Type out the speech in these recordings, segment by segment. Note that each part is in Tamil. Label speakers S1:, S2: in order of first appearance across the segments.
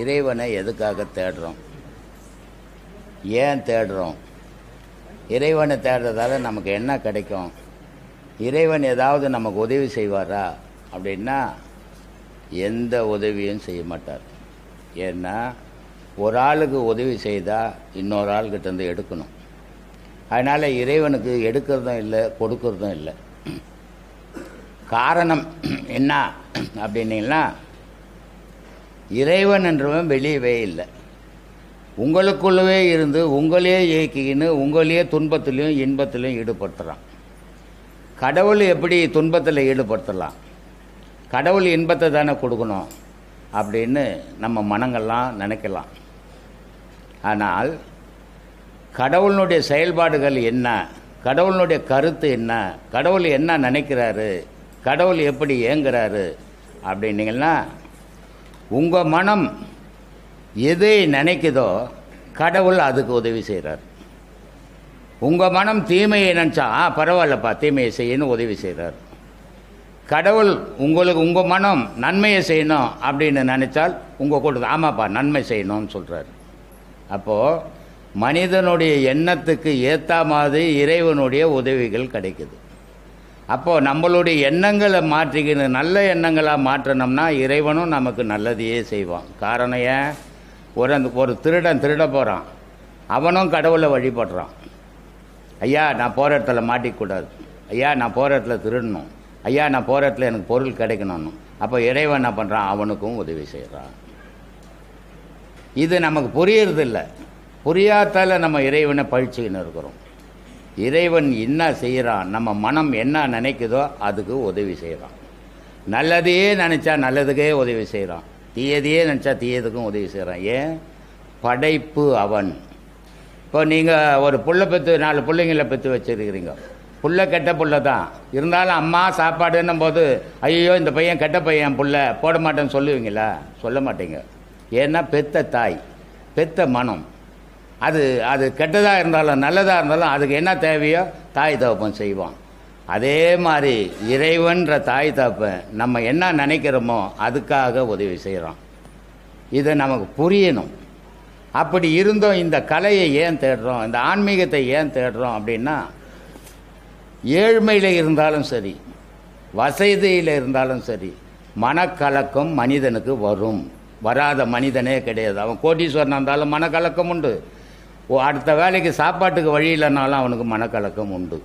S1: இறைவனை எதுக்காக தேடுறோம், ஏன் தேடுறோம், இறைவனை தேடுறதால நமக்கு என்ன கிடைக்கும், இறைவன் ஏதாவது நமக்கு உதவி செய்வாரா அப்படின்னா எந்த உதவியும் செய்ய மாட்டார். ஏன்னா ஒரு ஆளுக்கு உதவி செய்தால் இன்னொரு ஆள்கிட்டேருந்து எடுக்கணும். அதனால் இறைவனுக்கு எடுக்கிறதும் இல்லை, கொடுக்கறதும் இல்லை. காரணம் என்ன அப்படின்னீங்கன்னா, இறைவன் என்றவன் வெளியவே இல்லை, உங்களுக்குள்ளவே இருந்து உங்களையே இயக்கின்னு உங்களையே துன்பத்திலையும் இன்பத்திலையும் ஈடுபடுத்துகிறான். கடவுள் எப்படி துன்பத்தில் ஈடுபடுத்தலாம், கடவுள் இன்பத்தை தானே கொடுக்கணும் அப்படின்னு நம்ம மனங்கள்லாம் நினைக்கலாம். ஆனால் கடவுளுடைய செயல்பாடுகள் என்ன, கடவுளுடைய கருத்து என்ன, கடவுள் என்ன நினைக்கிறாரு, கடவுள் எப்படி ஏங்குறாரு அப்படின்னீங்கன்னா, உங்கள் மனம் எதை நினைக்குதோ கடவுள் அதுக்கு உதவி செய்கிறார். உங்கள் மனம் தீமையை நினச்சா பரவாயில்லப்பா தீமையை செய்யணும் உதவி செய்கிறார். கடவுள் உங்களுக்கு உங்கள் மனம் நன்மையை செய்யணும் அப்படின்னு நினச்சால் உங்கள் கூட ஆமாப்பா நன்மை செய்யணும்னு சொல்கிறார். அப்போது மனிதனுடைய எண்ணத்துக்கு ஏற்ற மாதிரி இறைவனுடைய உதவிகள் கிடைக்குது. அப்போது நம்மளுடைய எண்ணங்களை மாற்றிக்கின்னு நல்ல எண்ணங்களாக மாற்றினோம்னா இறைவனும் நமக்கு நல்லதையே செய்வான். காரணம் ஏன், ஒரு திருடன் திருட போகிறான், அவனும் கடவுளை வழிபடுறான். ஐயா நான் போகிற இடத்துல மாட்டிக்கூடாது, ஐயா நான் போகிற இடத்துல திருடணும், ஐயா நான் போகிற இடத்துல எனக்கு பொருள் கிடைக்கணும்னு. அப்போ இறைவன் என்ன பண்ணுறான், அவனுக்கும் உதவி செய்கிறான். இது நமக்கு புரியறதில்லை. புரியாதால நம்ம இறைவனை பழிச்சுக்கின்னு இருக்கிறோம். இறைவன் என்ன செய்கிறான், நம்ம மனம் என்ன நினைக்குதோ அதுக்கு உதவி செய்கிறான். நல்லதையே நினச்சா நல்லதுக்கே உதவி செய்கிறான், தீயதையே நினச்சா தீயதுக்கும் உதவி செய்கிறான். ஏன், படைப்பு அவன். இப்போ நீங்கள் ஒரு புள்ள பெற்று 4 பிள்ளைங்களை பெற்று வச்சுருக்கிறீங்க, புள்ள கெட்ட புள்ள தான் இருந்தாலும் அம்மா சாப்பாடுன்னும் போது ஐயோ இந்த பையன் கெட்ட பையன் புள்ள போட மாட்டேன்னு சொல்லுவீங்களா? சொல்ல மாட்டீங்க. ஏன்னா பெத்த தாய், பெத்த மனம், அது கெட்டதாக இருந்தாலும் நல்லதாக இருந்தாலும் அதுக்கு என்ன தேவையோ தாய் தகப்பன் செய்வான். அதே மாதிரி இறைவன்ற தாய் தகப்பன் நம்ம என்ன நினைக்கிறோமோ அதுக்காக உதவி செய்கிறான். இதை நமக்கு புரியணும். அப்படி இருந்தோம் இந்த கலையை ஏன் தேடுறோம், இந்த ஆன்மீகத்தை ஏன் தேடுறோம் அப்படின்னா, ஏழ்மையில் இருந்தாலும் சரி வசதியில் இருந்தாலும் சரி மனக்கலக்கம் மனிதனுக்கு வரும். வராத மனிதனே கிடையாது. அவன் கோட்டீஸ்வரனாக இருந்தாலும் மனக்கலக்கம் உண்டு, அடுத்த வேலைக்கு சாப்பாட்டுக்கு வழி இல்லைனாலும் அவனுக்கு மனக்கலக்கம் உண்டு.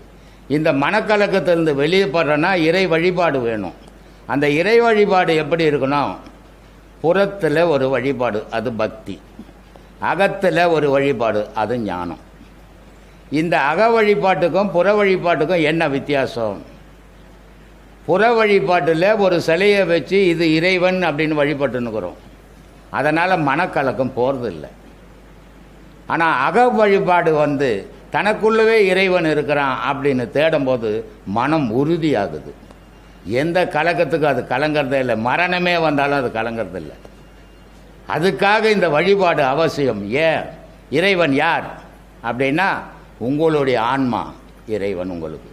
S1: இந்த மனக்கலக்கத்திலிருந்து வெளியே போடுறோன்னா இறை வழிபாடு வேணும். அந்த இறை வழிபாடு எப்படி இருக்கணும், புறத்தில் ஒரு வழிபாடு அது பக்தி, அகத்தில் ஒரு வழிபாடு அது ஞானம். இந்த அக வழிபாட்டுக்கும் புற வழிபாட்டுக்கும் என்ன வித்தியாசம்? புற வழிபாட்டில் ஒரு சிலையை வச்சு இது இறைவன் அப்படின்னு வழிபட்டுன்னுக்கிறோம், அதனால் மனக்கலக்கம் போகிறதில்லை. ஆனால் அக வழிபாடு தனக்குள்ளவே இறைவன் இருக்கிறான் அப்படின்னு தேடும்போது மனம் உறுதியாகுது. எந்த கலக்கத்துக்கும் அது கலங்கிறதே இல்லை, மரணமே வந்தாலும் அது கலங்கிறதில்லை. அதுக்காக இந்த வழிபாடு அவசியம். ஏன், இறைவன் யார் அப்படின்னா உங்களுடைய ஆன்மா இறைவன் உங்களுக்கு.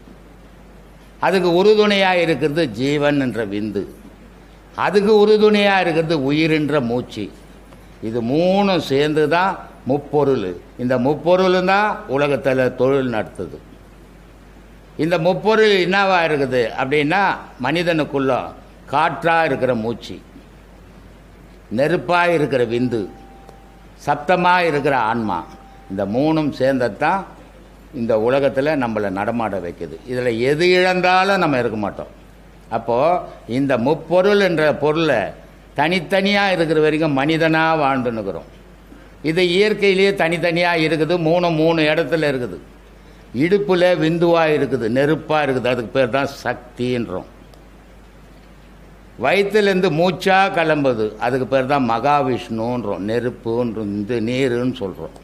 S1: அதுக்கு உறுதுணையாக இருக்கிறது ஜீவன் என்ற விந்து, அதுக்கு உறுதுணையாக இருக்கிறது உயிரின்ற மூச்சு. இது 3 சேர்ந்து தான் முப்பொருள். இந்த முப்பொருளும் தான் உலகத்தில் தொழில் நடத்துது. இந்த முப்பொருள் என்னவா இருக்குது அப்படின்னா, மனிதனுக்குள்ள காற்றாக இருக்கிற மூச்சு, நெருப்பாக இருக்கிற விந்து, சப்தமாக இருக்கிற ஆன்மா, இந்த 3ம் சேர்ந்ததான் இந்த உலகத்தில் நம்மளை நடமாட வைக்குது. இதில் எது இழந்தாலும் நம்ம இருக்க மாட்டோம். அப்போது இந்த முப்பொருள் என்ற பொருளை தனித்தனியாக இருக்கிற வரைக்கும் மனிதனாக வாழ்ந்துன்னுக்கிறோம். இது இயற்கையிலேயே தனித்தனியாக இருக்குது, 3 இடத்துல இருக்குது. இடுப்பில் விந்துவாக இருக்குது, நெருப்பாக இருக்குது, அதுக்கு பேர் தான் சக்தின்றோம். வயிற்றுலேருந்து மூச்சாக கிளம்புது, அதுக்கு பேர் தான் மகாவிஷ்ணுன்றோம், நெருப்புன்ற நீருன்னு சொல்கிறோம்.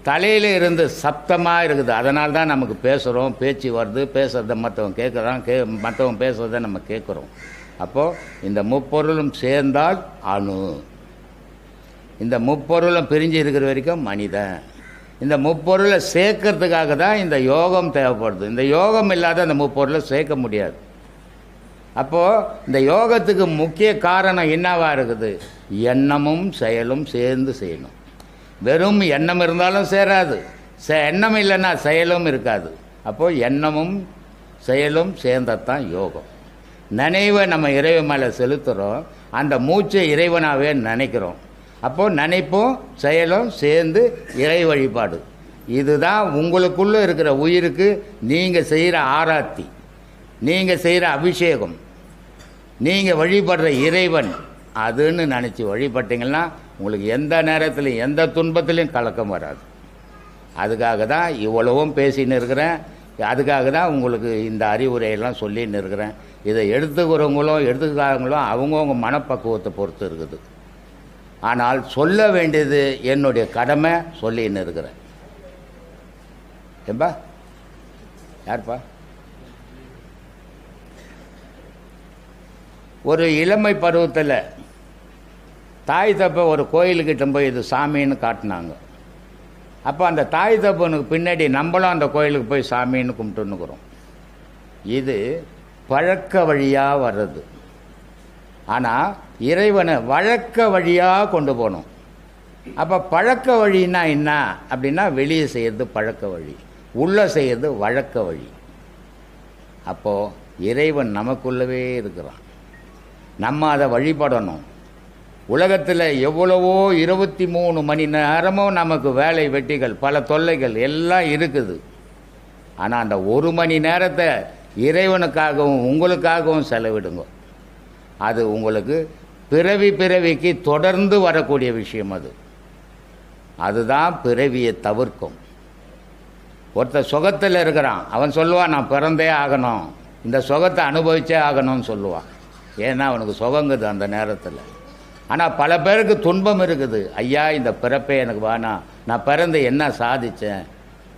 S1: தலையில் இருந்து சப்தமாக இருக்குது, அதனால தான் நமக்கு பேசுகிறோம், பேச்சு வருது, பேசுகிறத மற்றவன் கேட்குறான், மற்றவன் பேசுகிறத நம்ம கேட்குறோம். அப்போது இந்த முப்பொருளும் சேர்ந்தால் அணு. இந்த முப்பொருளும் பிரிஞ்சு இருக்கிற வரைக்கும் மனிதன். இந்த முப்பொருளை சேர்க்கறதுக்காக தான் இந்த யோகம் தேவைப்படுது. இந்த யோகம் இல்லாத அந்த முப்பொருளை சேர்க்க முடியாது. அப்போது இந்த யோகத்துக்கு முக்கிய காரணம் என்னவா இருக்குது? எண்ணமும் செயலும் சேர்ந்து செய்யணும். வெறும் எண்ணம் இருந்தாலும் சேராது, எண்ணம் இல்லைன்னா செயலும் இருக்காது. அப்போது எண்ணமும் செயலும் சேர்ந்ததான் யோகம். நினைவை நம்ம இறைவன் மேலே செலுத்துகிறோம், அந்த மூச்சை இறைவனாகவே நினைக்கிறோம். அப்போது நினைப்பும் செயலும் சேர்ந்து இறை வழிபாடு. இதுதான் உங்களுக்குள்ளே இருக்கிற உயிருக்கு நீங்கள் செய்கிற ஆராத்தி, நீங்கள் செய்கிற அபிஷேகம், நீங்கள் வழிபடுற இறைவன் அதுன்னு நினச்சி வழிபட்டீங்கன்னா உங்களுக்கு எந்த நேரத்துலையும் எந்த துன்பத்திலையும் கலக்கம் வராது. அதுக்காக தான் இவ்வளவும் பேசின்னு இருக்கிறேன். அதுக்காக தான் உங்களுக்கு இந்த அறிவுரையெல்லாம் சொல்லின்னு இருக்கிறேன். இதை எடுத்துக்கிறவங்களும் எடுத்துக்காரங்களும் அவங்கவுங்க மனப்பக்குவத்தை பொறுத்து இருக்குது. ஆனால் சொல்ல வேண்டியது என்னுடைய கடமை, சொல்லின்னு இருக்கிறேன். ஏம்பா யார்ப்பா? ஒரு இளமை பருவத்தில் தாய் தப்பை ஒரு கோயிலுக்கிட்ட போய் இது சாமின்னு காட்டினாங்க. அப்போ அந்த தாய் தப்பனுக்கு பின்னாடி நம்மளும் அந்த கோயிலுக்கு போய் சாமின்னு கும்பிட்டுன்னுக்குறோம். இது பழக்க வழியாக வர்றது. ஆனால் இறைவனை வழக்க வழியாக கொண்டு போகணும். அப்போ பழக்க வழின்னா என்ன அப்படின்னா, வெளியே செய்கிறது பழக்க வழி, உள்ளே செய்கிறது வழக்க வழி. அப்போது இறைவன் நமக்குள்ளவே இருக்கிறான், நம்ம அதை வழிபடணும். உலகத்தில் எவ்வளவோ 23 மணி நேரமும் நமக்கு வேலை வெட்டிகள், பல தொல்லைகள் எல்லாம் இருக்குது. ஆனால் அந்த 1 மணி நேரத்தை இறைவனுக்காகவும் உங்களுக்காகவும் செலவிடுங்க. அது உங்களுக்கு பிறவிக்கு தொடர்ந்து வரக்கூடிய விஷயம். அதுதான் பிறவியை தவிர்க்கும். ஒருத்தர் சுகத்தில் இருக்கிறான், அவன் சொல்லுவான் நான் பிறந்தே ஆகணும், இந்த சுகத்தை அனுபவிச்சே ஆகணும்னு சொல்லுவான். ஏன்னா அவனுக்கு சுகங்குது அந்த நேரத்தில். ஆனால் பல பேருக்கு துன்பம் இருக்குது. ஐயா இந்த பிறப்பே எனக்கு வேணாம், நான் பிறந்து என்ன சாதித்தேன்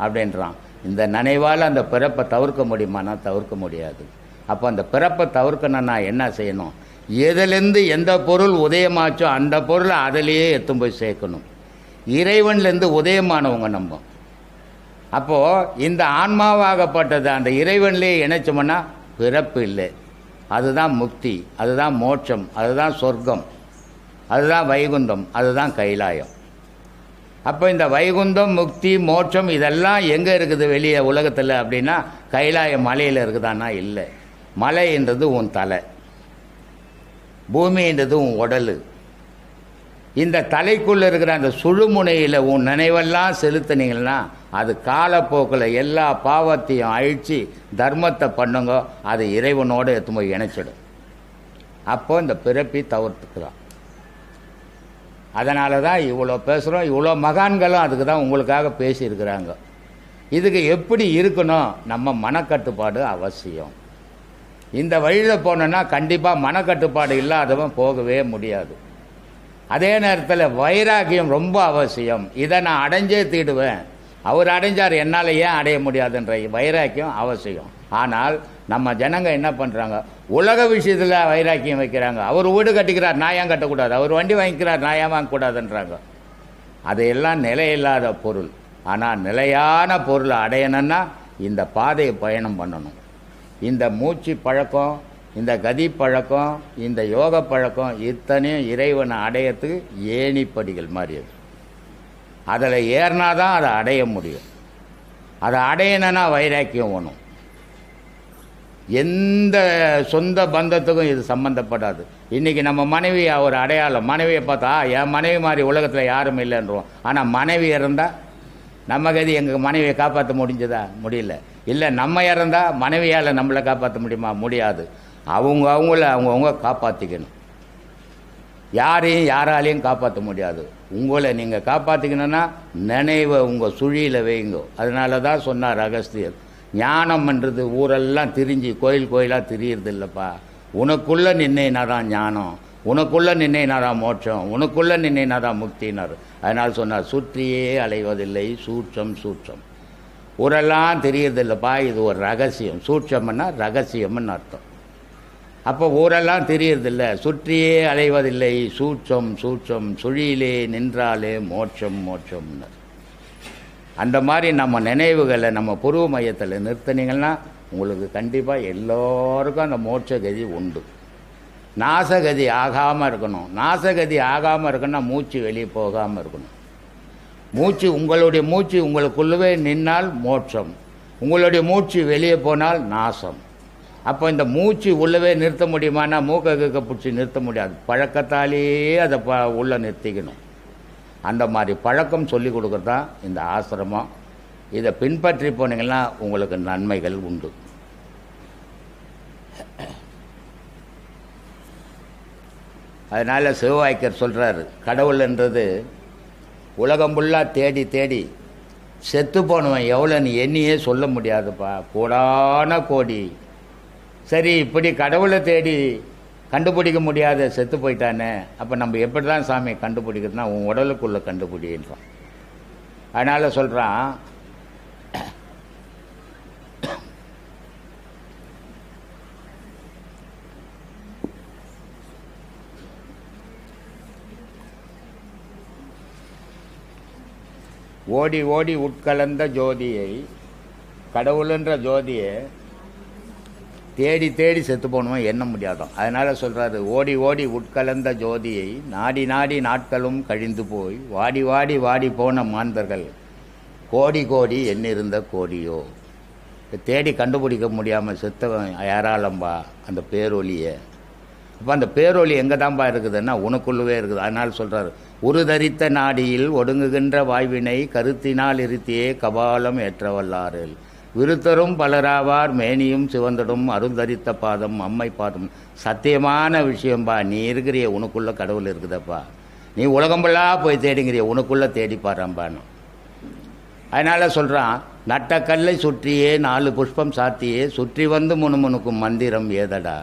S1: அப்படின்றான். இந்த நினைவால் அந்த பிறப்பை தவிர்க்க முடியுமானா தவிர்க்க முடியாது. அப்போ அந்த பிறப்பை தவிர்க்கணும்னா என்ன செய்யணும்? எதிலேருந்து எந்த பொருள் உதயமாச்சோ அந்த பொருளை அதிலேயே எடுத்து போய் சேர்க்கணும். இறைவன்லேருந்து உதயமானவங்க நம்ம. அப்போது இந்த ஆன்மாவாகப்பட்டது அந்த இறைவன்லேயே இணைச்சோம்னா பிறப்பு இல்லை. அதுதான் முக்தி, அதுதான் மோட்சம், அதுதான் சொர்க்கம், அதுதான் வைகுந்தம், அதுதான் கைலாயம். அப்போ இந்த வைகுந்தம், முக்தி, மோட்சம் இதெல்லாம் எங்கே இருக்குது வெளியே உலகத்தில் அப்படின்னா, கைலாய மலையில் இருக்குதானா? இல்லை. மலைன்றது உன் தலை, பூமின்றது உன் உடல். இந்த தலைக்குள்ளே இருக்கிற அந்த சுழுமுனையில் உன் நினைவெல்லாம் செலுத்தினீங்கன்னா அது காலப்போக்கில் எல்லா பாவத்தையும் அழித்து தர்மத்தை பண்ணுங்க, அது இறைவனோடு எடுத்து போய் இணைச்சிடும். அப்போ இந்த பிறப்பி தவிர்த்துக்கலாம். அதனால தான் இவ்வளோ பேசுகிறோம். இவ்வளோ மகான்களும் அதுக்கு தான் உங்களுக்காக பேசியிருக்கிறாங்க. இதுக்கு எப்படி இருக்கணும்? நம்ம மனக்கட்டுப்பாடு அவசியம். இந்த வழியில் போனோன்னா கண்டிப்பாக மனக்கட்டுப்பாடு இல்லாதவன் போகவே முடியாது. அதே நேரத்தில் வைராக்கியம் ரொம்ப அவசியம். இதை நான் அடைஞ்சே தீடுவேன், அவர் அடைஞ்சார் என்னால் ஏன் அடைய முடியாதுன்ற வைராக்கியம் அவசியம். ஆனால் நம்ம ஜனங்க என்ன பண்ணுறாங்க? உலக விஷயத்தில் வைராக்கியம் வைக்கிறாங்க. அவர் வீடு கட்டிக்கிறார், நான் ஏன் கட்டக்கூடாது? அவர் வண்டி வாங்கிக்கிறார், நான் ஏன் வாங்கக்கூடாதுன்றாங்க. அதையெல்லாம் நிலையில்லாத பொருள். ஆனால் நிலையான பொருளை அடையணும்னா இந்த பாதையை பயணம் பண்ணணும். இந்த மூச்சு பழக்கம், இந்த கதி பழக்கம், இந்த யோக பழக்கம் இத்தனையும் இறைவனை அடையத்துக்கு ஏணிப்படிகள் மாதிரி. அதில் ஏறினா தான் அதை அடைய முடியும். அதை அடையணுன்னா வைராக்கியம் வேணும். எந்த சொந்த பந்தத்துக்கும் இது சம்மந்தப்படாது. இன்றைக்கி நம்ம மனைவி ஒரு அடையாளம். மனைவியை பார்த்தா என் மனைவி மாதிரி உலகத்தில் யாரும் இல்லைன்றோம். ஆனால் மனைவி இறந்தால் நம்ம கதி எங்கள் மனைவியை காப்பாற்ற முடிஞ்சதா? முடியல. இல்லை நம்ம இறந்தால் மனைவியால் நம்மளை காப்பாற்ற முடியுமா? முடியாது. அவங்கவுங்கள காப்பாற்றிக்கணும். யாரையும் யாராலையும் காப்பாற்ற முடியாது. உங்களை நீங்கள் காப்பாற்றிக்கணுன்னா நினைவை உங்கள் சுழியில் வைங்க. அதனால தான் சொன்னார் அகஸ்தியர், ஞானம்ன்றது ஊரெல்லாம் திரிஞ்சு கோயில் கோயிலாக திரியிறது இல்லைப்பா, உனக்குள்ளே நின்னேனா தான் ஞானம், உனக்குள்ளே நின்னேனா தான் மோட்சம், உனக்குள்ளே நின்னேனா தான் முக்தினார். அதனால் சொன்னார், சுற்றியே அலைவதில்லை சூட்சம் சூட்சம். ஊரெல்லாம் தெரியறதில்லைப்பா, இது ஒரு ரகசியம். சூட்சம்னா ரகசியம்னு அர்த்தம். அப்போ ஊரெல்லாம் தெரியறதில்லை, சுற்றியே அலைவதில்லை சூட்சம் சூட்சம், சுழியிலே நின்றாலே மோட்சம் மோட்சம்னு. அந்த மாதிரி நம்ம நினைவுகளை நம்ம புருவ மையத்தில் நிறுத்தினீங்கன்னா உங்களுக்கு கண்டிப்பாக எல்லோருக்கும் அந்த மோட்சகதி உண்டு. நாசகதி ஆகாமல் இருக்கணும். நாசகதி ஆகாமல் இருக்கணும்னா மூச்சு வெளியே போகாமல் இருக்கணும். உங்களுடைய மூச்சு உங்களுக்குள்ளவே நின்னால் மோட்சம், உங்களுடைய மூச்சு வெளியே போனால் நாசம். அப்போ இந்த மூச்சு உள்ளவே நிறுத்த முடியுமானா மூக்க பிடிச்சி நிறுத்த முடியாது. பழக்கத்தாலேயே அதை உள்ளே நிறுத்திக்கணும். அந்த மாதிரி பழக்கம் சொல்லி கொடுக்குறது தான் இந்த ஆசிரமம். இதை பின்பற்றி போனீங்கன்னா உங்களுக்கு நன்மைகள் உண்டு. அதனால் சிவவாய்க்கர் சொல்கிறார், கடவுள்ன்றது உலகம் ஃபுல்லாக தேடி தேடி செத்து போனவன் எவ்வளோன்னு எண்ணியே சொல்ல முடியாதுப்பா, கோடான கோடி. சரி, இப்படி கடவுளை தேடி கண்டுபிடிக்க முடியாத செத்து போயிட்டானே, அப்போ நம்ம எப்படி தான் சாமி கண்டுபிடிக்கிறதுனா உன் உடலுக்குள்ளே கண்டுபிடின்றான். அதனால் சொல்கிறான், ஓடி ஓடி உட்கலந்த ஜோதியை, கடவுளுன்ற ஜோதியை தேடி தேடி செத்து போகணுமோ எண்ண முடியாதான். அதனால் சொல்கிறாரு, ஓடி ஓடி உட்கலந்த ஜோதியை நாடி நாடி நாட்களும் கழிந்து போய் வாடி வாடி வாடி போன மாந்தர்கள் கோடி கோடி எண்ணிருந்த கோடியோ. தேடி கண்டுபிடிக்க முடியாமல் செத்தவன் யாராலம்பா அந்த பேரொலியை. அப்போ அந்த பேரொலி எங்கே தான்பா இருக்குதுன்னா உனக்குள்ளவே இருக்குது. அதனால் சொல்கிறார், உருதரித்த நாடியில் ஒடுங்குகின்ற வாய்வினை கருத்தினால் இருத்தியே கபாலம் ஏற்றவல்லாரில் விருத்தரும் பலராவார் மேனியும் சிவந்தடும் அருந்தரித்த பாதம் அம்மை பாதம். சத்தியமான விஷயம்பா, நீ இருக்கிறிய உனக்குள்ள கடவுள் இருக்குதப்பா. நீ உலகம்பெல்லா போய் தேடிங்கிறிய உனக்குள்ளே தேடி பாரும்பான்னு. அதனால் சொல்கிறான், நட்ட கல்லை சுற்றியே 4 புஷ்பம் சாத்தியே சுற்றி வந்து முணுமுணுக்கும் மந்திரம் ஏதடா.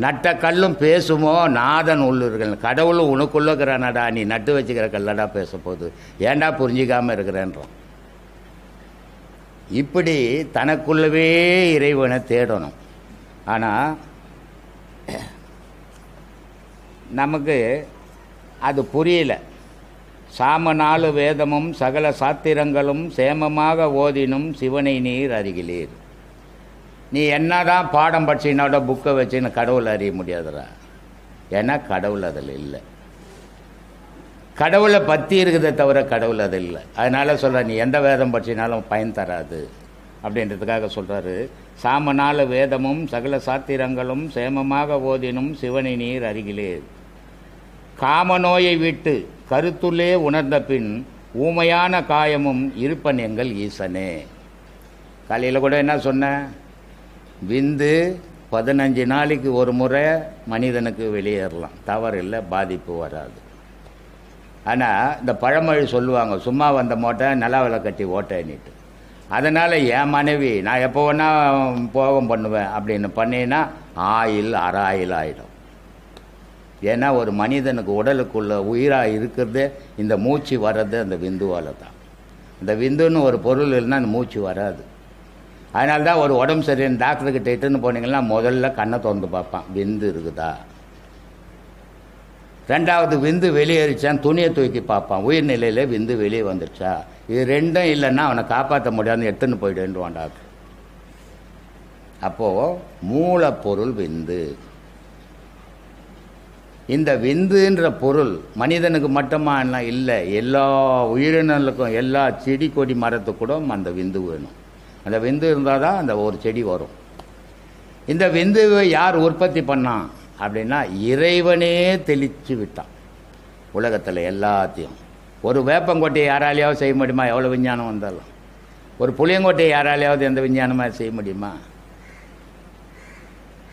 S1: நட்ட கல்லும் பேசுமோ நாதன் உள்ளுர்கள், கடவுளும் உனக்குள்ள இருக்கிறானடா, நீ நட்டு வச்சுக்கிற கல்லடா பேச போகுது, ஏண்டா புரிஞ்சிக்காமல் இருக்கிறேன்றான். இப்படி தனக்குள்ளவே இறைவனை தேடணும். ஆனால் நமக்கு அது புரியல. சாம 4 வேதமும் சகல சாத்திரங்களும் சேமமாக ஓதினும் சிவனை நீர் அருகிலீர். நீ என்னதான் பாடம் படிச்சினோட புக்கை வச்சுன்னு கடவுள் அறிய முடியாதுடா. ஏன்னா கடவுள் அதில் இல்லை. கடவுளை பற்றி இருக்குதே தவிர கடவுள் அது இல்லை. அதனால் சொல்கிற, நீ எந்த வேதம் படிச்சினாலும் பயன் தராது அப்படின்றதுக்காக சொல்கிறாரு, சாம 4 வேதமும் சகல சாத்திரங்களும் சேமமாக ஓதினும் சிவனை நீர் அருகிலே. காமநோயை விட்டு கருத்துள்ளே உணர்ந்த பின் ஊமையான காயமும் இருப்பன் எங்கள் ஈசனே. காலையில் கூட என்ன சொன்னேன், விந்து 15 நாளைக்கு ஒரு முறை மனிதனுக்கு வெளியேறலாம், தவறு இல்லை, பாதிப்பு வராது. ஆனால் இந்த பழமொழி சொல்லுவாங்க, சும்மா வந்த மூட்டை நிலாவில் கட்டி ஓட்டைன்னுட்டு. அதனால் என் மனைவி நான் எப்போ வேணா போகம் பண்ணுவேன் அப்படின்னு பண்ணினா ஆயில் அராயில் ஆகிடும். ஏன்னா ஒரு மனிதனுக்கு உடலுக்குள்ள உயிராக இருக்கிறது இந்த மூச்சு வர்றது அந்த விந்துவால் தான். இந்த விந்துன்னு ஒரு பொருள் இல்லைன்னா அந்த மூச்சு வராது. அதனால தான் ஒரு உடம்பு சரியான டாக்டர்கிட்ட இட்டுன்னு போனீங்கன்னா முதல்ல கண்ணை திறந்து பார்ப்பான், விந்து இருக்குதா. 2வது விந்து வெளியேறிச்சான் துணியை தூக்கி பார்ப்பான், உயிர்நிலையில் விந்து வெளியே வந்துடுச்சா. இது 2ம் இல்லைன்னா அவனை காப்பாற்ற முடியாது, எடுத்துன்னு போயிடுவான் டாக்டர். அப்போது மூலப்பொருள் விந்து. இந்த விந்துன்ற பொருள் மனிதனுக்கு மட்டுமா இல்லை, எல்லா உயிரினங்களுக்கும், எல்லா செடி கொடி மரத்துக்கு கூட அந்த விந்து வேணும். அந்த விந்து இருந்தால் தான் அந்த ஒரு செடி வரும். இந்த விந்துவை யார் உற்பத்தி பண்ணான் அப்படின்னா இறைவனே தெளித்து விட்டான் உலகத்தில் எல்லாத்தையும். ஒரு வேப்பங்கொட்டையை யாராலையாவது செய்ய முடியுமா? எவ்வளோ விஞ்ஞானம் வந்தாலும். ஒரு புளியங்கொட்டையை யாராலையாவது எந்த விஞ்ஞானமாக செய்ய முடியுமா?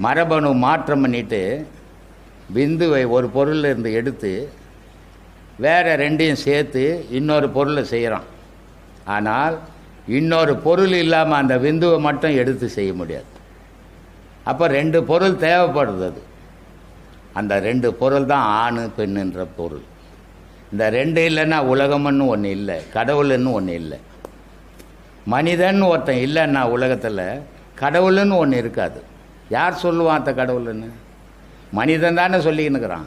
S1: மரபணு மாற்றம் பண்ணிட்டு விந்துவை ஒரு பொருளில் இருந்து எடுத்து வேறு 2யும் சேர்த்து இன்னொரு பொருளை செய்கிறான். ஆனால் இன்னொரு பொருள் இல்லாமல் அந்த விந்துவை மட்டும் எடுத்து செய்ய முடியாது. அப்போ 2 பொருள் தேவைப்படுது. அது அந்த 2 பொருள் தான் ஆண் பெண்ணுன்ற பொருள். இந்த 2 இல்லைன்னா உலகம்னு ஒன்று இல்லை, கடவுள்னு ஒன்று இல்லை. மனிதன் ஒருத்தன் இல்லைன்னா உலகத்தில் கடவுள்னு ஒன்று இருக்காது. யார் சொல்லுவான் அந்த கடவுள்னு? மனிதன் தானே சொல்லிக்கின்னு இருக்கிறான்.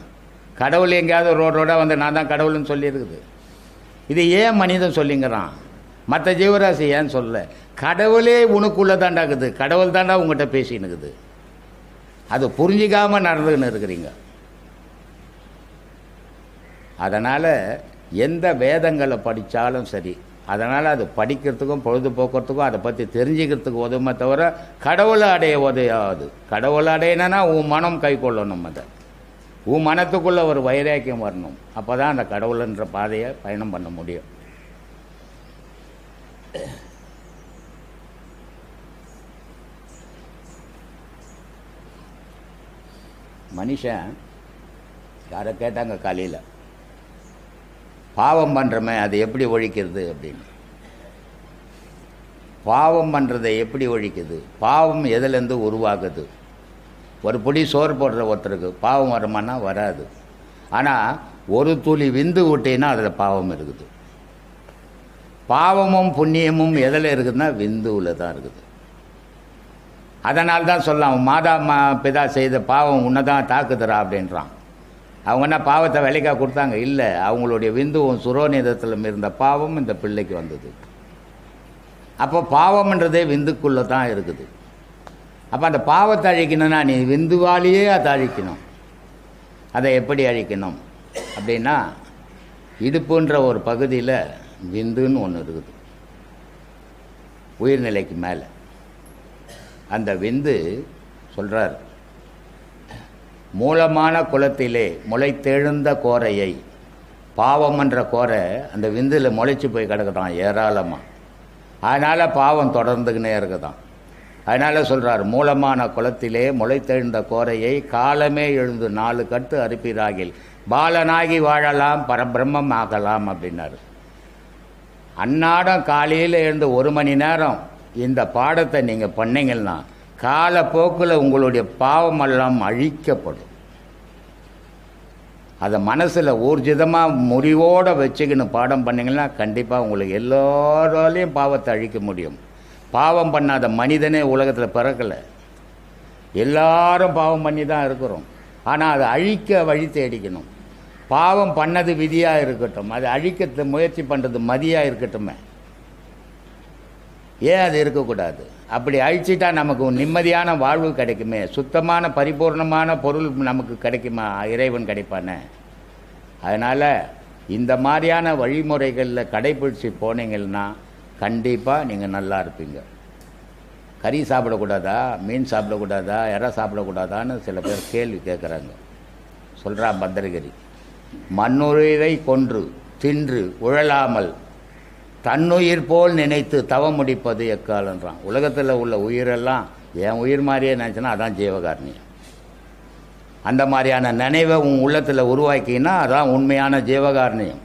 S1: கடவுள் எங்கேயாவது ரோடாக வந்து நான் தான் கடவுள்னு சொல்லியிருக்குது. இது ஏன் மனிதன் சொல்லிங்கிறான்? மற்ற ஜீவராசி ஏன் சொல்ல? கடவுளே உனக்குள்ளே தாண்டாக்குது, கடவுள் தாண்டா உங்கள்கிட்ட பேசினுக்குது. அது புரிஞ்சிக்காமல் நடந்துன்னு இருக்கிறீங்க. அதனால் எந்த வேதங்களை படித்தாலும் சரி, அதனால் அது படிக்கிறதுக்கும் பொழுதுபோக்குறதுக்கும் அதை பற்றி தெரிஞ்சுக்கிறதுக்கு உதவுமே தவிர கடவுளை அடைய உதவாது. கடவுளை அடையணுன்னா உன் மனம் கை கொள்ளணும். அதை உன் மனத்துக்குள்ளே ஒரு வைராக்கியம் வரணும். அப்போ தான் அந்த கடவுள்ன்ற பாதையை பயணம் பண்ண முடியும். மனுஷன் யாரை கேட்டாங்க காலையில், பாவம் பண்ணுறமே அதை எப்படி ஒழிக்கிறது அப்படின்னு. பாவம் பண்ணுறதை எப்படி ஒழிக்குது? பாவம் எதுலேருந்து உருவாகுது? ஒரு பொடி சோறு போடுற ஒருத்தருக்கு பாவம் வருமானா வராது. ஆனால் ஒரு துளி விந்து விட்டீங்கன்னா அதில் பாவம் இருக்குது. பாவமும் புண்ணியமும் எதில் இருக்குதுன்னா விந்துவில் தான் இருக்குது. அதனால்தான் சொல்லலாம், மாதா பிதா செய்த பாவம் உன்னை தான் தாக்குதுரா அப்படின்றான். அவங்க என்ன பாவத்தை விலைக்கா கொடுத்தாங்க? இல்லை, அவங்களுடைய விந்துவும் சுரோநிதத்திலும் இருந்த பாவம் இந்த பிள்ளைக்கு வந்தது. அப்போ பாவம்ன்றதே விந்துக்குள்ளே தான் இருக்குது. அப்போ அந்த பாவத்தை அழிக்கணும்னா நீ விந்துவாலேயே அதை அழிக்கணும். அதை எப்படி அழிக்கணும் அப்படின்னா, இடுப்புன்ற ஒரு பகுதியில் விந்துன்னு ஒன்று இருக்குது, உயிர்நிலைக்கு மேலே. அந்த விந்து சொல்கிறார், மூலமான குலத்திலே முளைத்தெழுந்த கோரையை, பாவம் என்ற கோரை அந்த விந்தில் முளைச்சி போய் கிடக்குதான் ஏராளமாக. அதனால் பாவம் தொடர்ந்துக்கினே இருக்குதான். அதனால் சொல்கிறார், மூலமான குலத்திலே முளைத்தெழுந்த கோரையை காலமே எழுந்து 4 கட்டு அறுப்பீராகில் பாலனாகி வாழலாம், பரபிரம்மம் ஆகலாம் அப்படின்னாரு. அன்னாடம் காலையில் எழுந்து 1 மணி நேரம் இந்த பாடத்தை நீங்கள் பண்ணீங்கன்னா காலப்போக்கில் உங்களுடைய பாவமெல்லாம் அழிக்கப்படும். அதை மனசில் ஊர்ஜிதமாக முறிவோடு வச்சுக்கின்னு பாடம் பண்ணிங்கன்னா கண்டிப்பாக உங்களுக்கு எல்லோராலையும் பாவத்தை அழிக்க முடியும். பாவம் பண்ணாத மனிதனே உலகத்தில் பிறக்கலை, எல்லாரும் பாவம் பண்ணி தான் இருக்கிறோம். ஆனால் அதை அழிக்க வழி தேடிக்கணும். பாவம் பண்ணது விதியாக இருக்கட்டும், அதை அழிக்க முயற்சி பண்ணுறது மதியாக இருக்கட்டுமே. ஏன் அது இருக்கக்கூடாது? அப்படி அழிச்சிட்டா நமக்கு நிம்மதியான வாழ்வு கிடைக்குமே, சுத்தமான பரிபூர்ணமான பொருள் நமக்கு கிடைக்குமா, இறைவன் கிடைப்பானே. அதனால் இந்த மாதிரியான வழிமுறைகளில் கடைபிடிச்சி போனீங்கன்னா கண்டிப்பாக நீங்கள் நல்லா இருப்பீங்க. கறி சாப்பிடக்கூடாதா, மீன் சாப்பிடக்கூடாதா, இறை சாப்பிடக்கூடாதான்னு சில பேர் கேள்வி கேட்குறாங்க. சொல்கிறா பத்திரகிரி, மண்ணுயிரை கொன்று தின்று உழலாமல் தன்னுயிர் போல் நினைத்து தவம் முடிப்பது எக்காலன்றான். உலகத்தில் உள்ள உயிரெல்லாம் என் உயிர் மாதிரியே நினச்சினா அதான் ஜீவகாரணியம். அந்த மாதிரியான நினைவை உன் உள்ளத்தில் உருவாக்கினா அதான் உண்மையான ஜீவகாரணியம்.